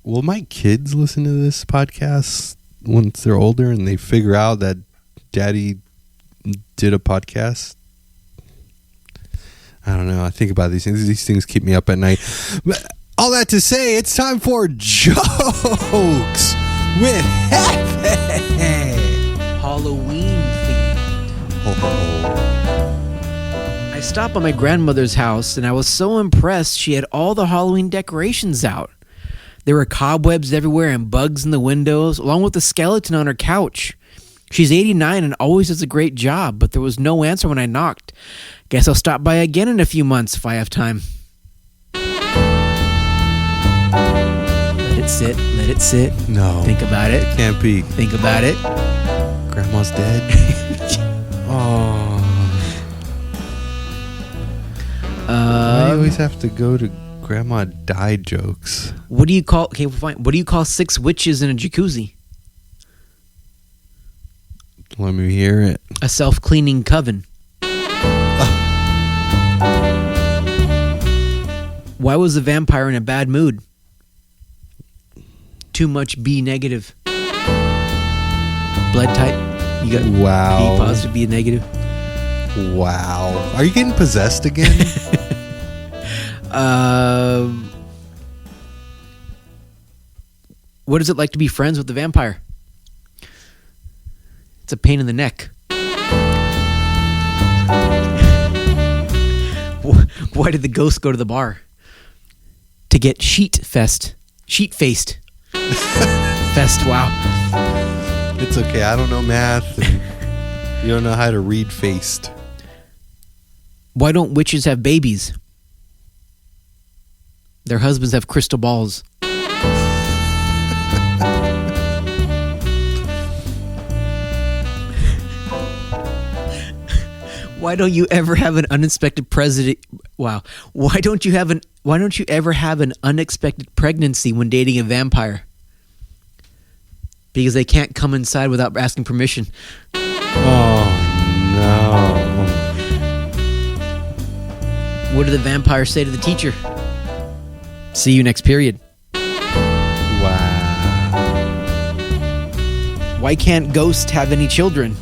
will my kids listen to this podcast once they're older and they figure out that daddy did a podcast? I don't know. I think about these things. These things keep me up at night. But all that to say, it's time for Jokes with Heaven. Halloween themed. I stopped by my grandmother's house and I was so impressed she had all the Halloween decorations out. There were cobwebs everywhere and bugs in the windows, along with a skeleton on her couch. She's 89 and always does a great job, but there was no answer when I knocked. Guess I'll stop by again in a few months if I have time. Let it sit. No. Think about it. Can't be. Think about it. Grandma's dead. Oh. Why do you always have to go to grandma died jokes? What do you call? Okay, fine. What do you call 6 witches in a jacuzzi? Let me hear it. A self-cleaning coven. Why was the vampire in a bad mood? Too much B negative. Blood type. You got wow. B positive, B negative. Wow. Are you getting possessed again? What is it like to be friends with the vampire? It's a pain in the neck. Why did the ghost go to the bar? To get sheet-faced. Fest, wow. It's okay. I don't know math. And you don't know how to read faced. Why don't witches have babies? Their husbands have crystal balls. Why don't you ever have an unexpected president? Wow. Why don't you ever have an unexpected pregnancy when dating a vampire? Because they can't come inside without asking permission. Oh, no. What did the vampire say to the teacher? See you next period. Wow. Why can't Ghost have any children?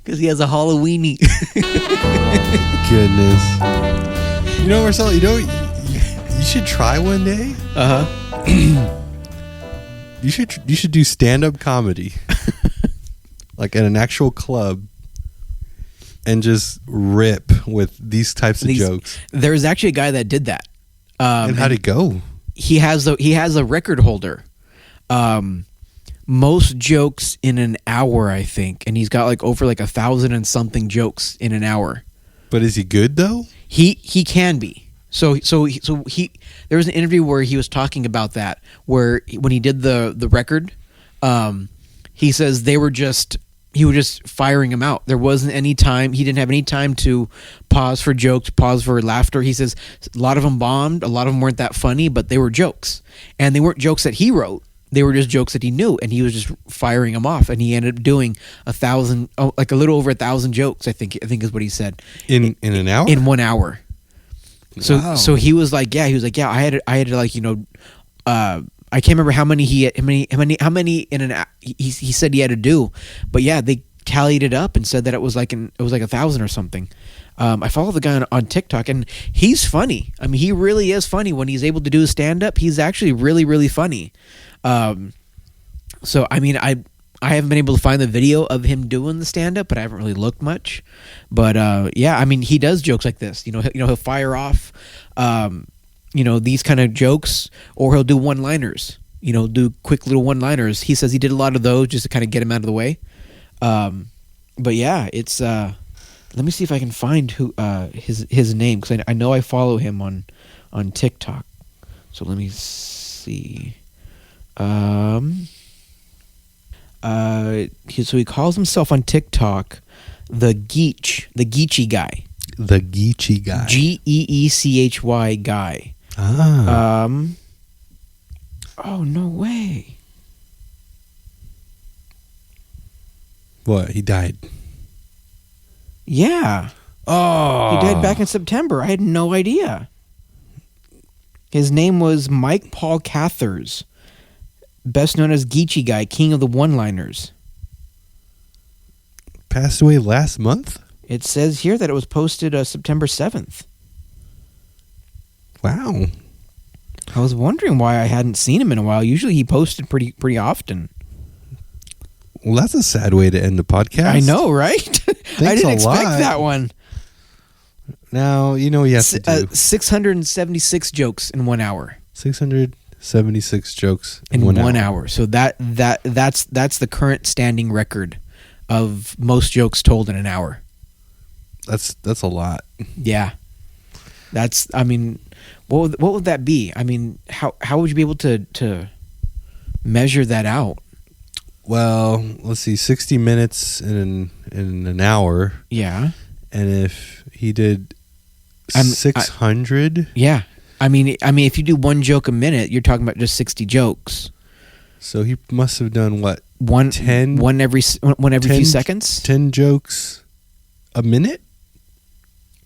Because he has a Halloweenie. Oh, my goodness. You know, Marcelo, you should try one day. Uh-huh. You should do stand-up comedy. Like at an actual club. And just rip with these types of jokes. There's actually a guy that did that. And how'd it go? He has a record holder. Most jokes in an hour, I think, and he's got like over like 1,000 and something jokes in an hour. But is he good though? He can be. So he there was an interview where he was talking about that, where when he did the record, he says he was just firing him out. There wasn't any time. He didn't have any time to pause for jokes, pause for laughter. He says a lot of them bombed. A lot of them weren't that funny, but they were jokes, and they weren't jokes that he wrote. They were just jokes that he knew, and he was just firing them off. And he ended up doing 1,000, like a little over 1,000 jokes. I think is what he said in an hour. In 1 hour. Wow. So he was like, I had to like, I can't remember how many in an he said he had to do, but yeah, they tallied it up and said that it was like 1,000 or something. I follow the guy on TikTok, and he's funny. I mean, he really is funny when he's able to do stand up. He's actually really, really funny. So I mean, I haven't been able to find the video of him doing the stand up, but I haven't really looked much. But yeah, I mean, he does jokes like this. He'll fire off. These kind of jokes, or he'll do one-liners, do quick little one-liners. He says he did a lot of those just to kind of get him out of the way. But yeah, it's, let me see if I can find who, his name. Cause I know I follow him on TikTok. So let me see. So he calls himself on TikTok, the Geechy guy. The Geechy guy. Geechy guy. Ah. Oh, no way. What? He died. Yeah. Oh. He died back in September. I had no idea. His name was Mike Paul Cathers, best known as Geechy Guy, king of the one-liners. Passed away last month? It says here that it was posted September 7th. Wow. I was wondering why I hadn't seen him in a while. Usually he posted pretty often. Well, that's a sad way to end the podcast. I know, right? I didn't expect that one. Now, you have to do 676 jokes in 1 hour. 676 jokes in 1 hour. So that's the current standing record of most jokes told in an hour. That's a lot. Yeah. I mean, what would that be? I mean, how would you be able to measure that out? Well, let's see, 60 minutes in an hour. Yeah. And if he did 600, yeah. I mean, if you do one joke a minute, you're talking about just 60 jokes. So he must have done what? One every few seconds. 10 jokes a minute.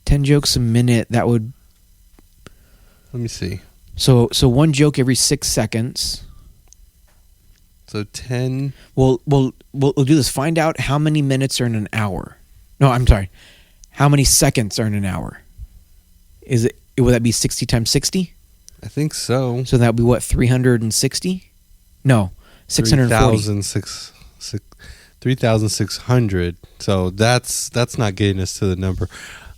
10 jokes a minute. That would. Let me see. So one joke every 6 seconds. So 10. We'll do this. Find out how many minutes are in an hour. No, I'm sorry. How many seconds are in an hour? Would that be 60 times 60? I think so. So that would be what, 360? No, 640. 3,600. So that's not getting us to the number.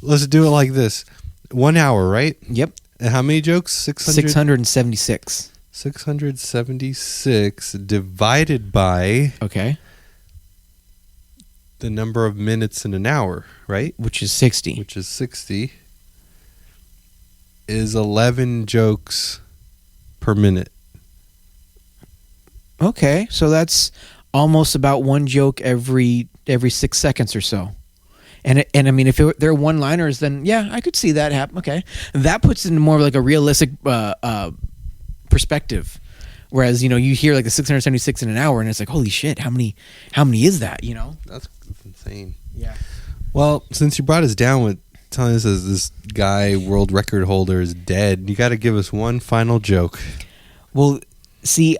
Let's do it like this. 1 hour, right? Yep. And how many jokes? 600? 676. 676 divided by Okay. the number of minutes in an hour, right? Which is 60. Which is 60, is 11 jokes per minute. Okay, so that's almost about one joke every 6 seconds or so. And I mean, if they're one-liners, then yeah, I could see that happen. Okay, that puts it in more of like a realistic perspective. Whereas you hear like the 676 in an hour, and it's like, holy shit, how many is that? That's insane. Yeah. Well, since you brought us down with telling us this guy world record holder is dead, you got to give us one final joke. Well, see,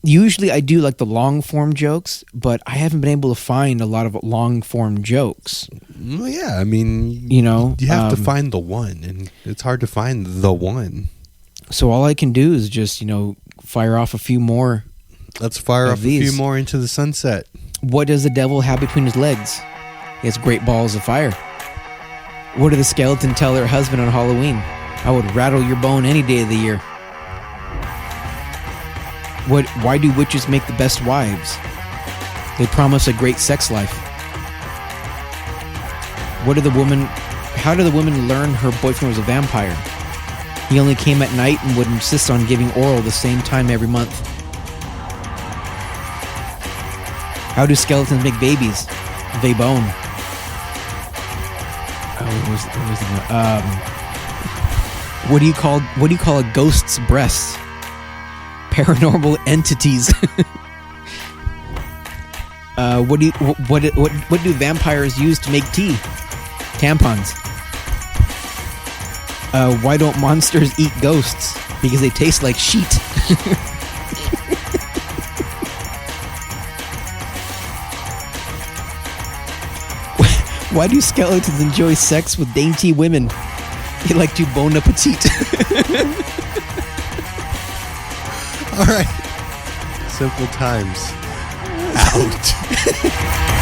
usually I do like the long form jokes, but I haven't been able to find a lot of long form jokes. Well, yeah, I mean, you have to find the one, and it's hard to find the one. So all I can do is just fire off a few more. Let's fire off a few more into the sunset. What does the devil have between his legs? He has great balls of fire. What did the skeleton tell her husband on Halloween? I would rattle your bone any day of the year. Why do witches make the best wives? They promise a great sex life. How did the woman learn her boyfriend was a vampire? He only came at night and would insist on giving oral the same time every month. How do skeletons make babies? They bone. What do you call a ghost's breasts? Paranormal entities. What do vampires use to make tea? Tampons. Why don't monsters eat ghosts? Because they taste like sheet. Why do skeletons enjoy sex with dainty women? They like to bon appetit. All right. Simple Times. Out.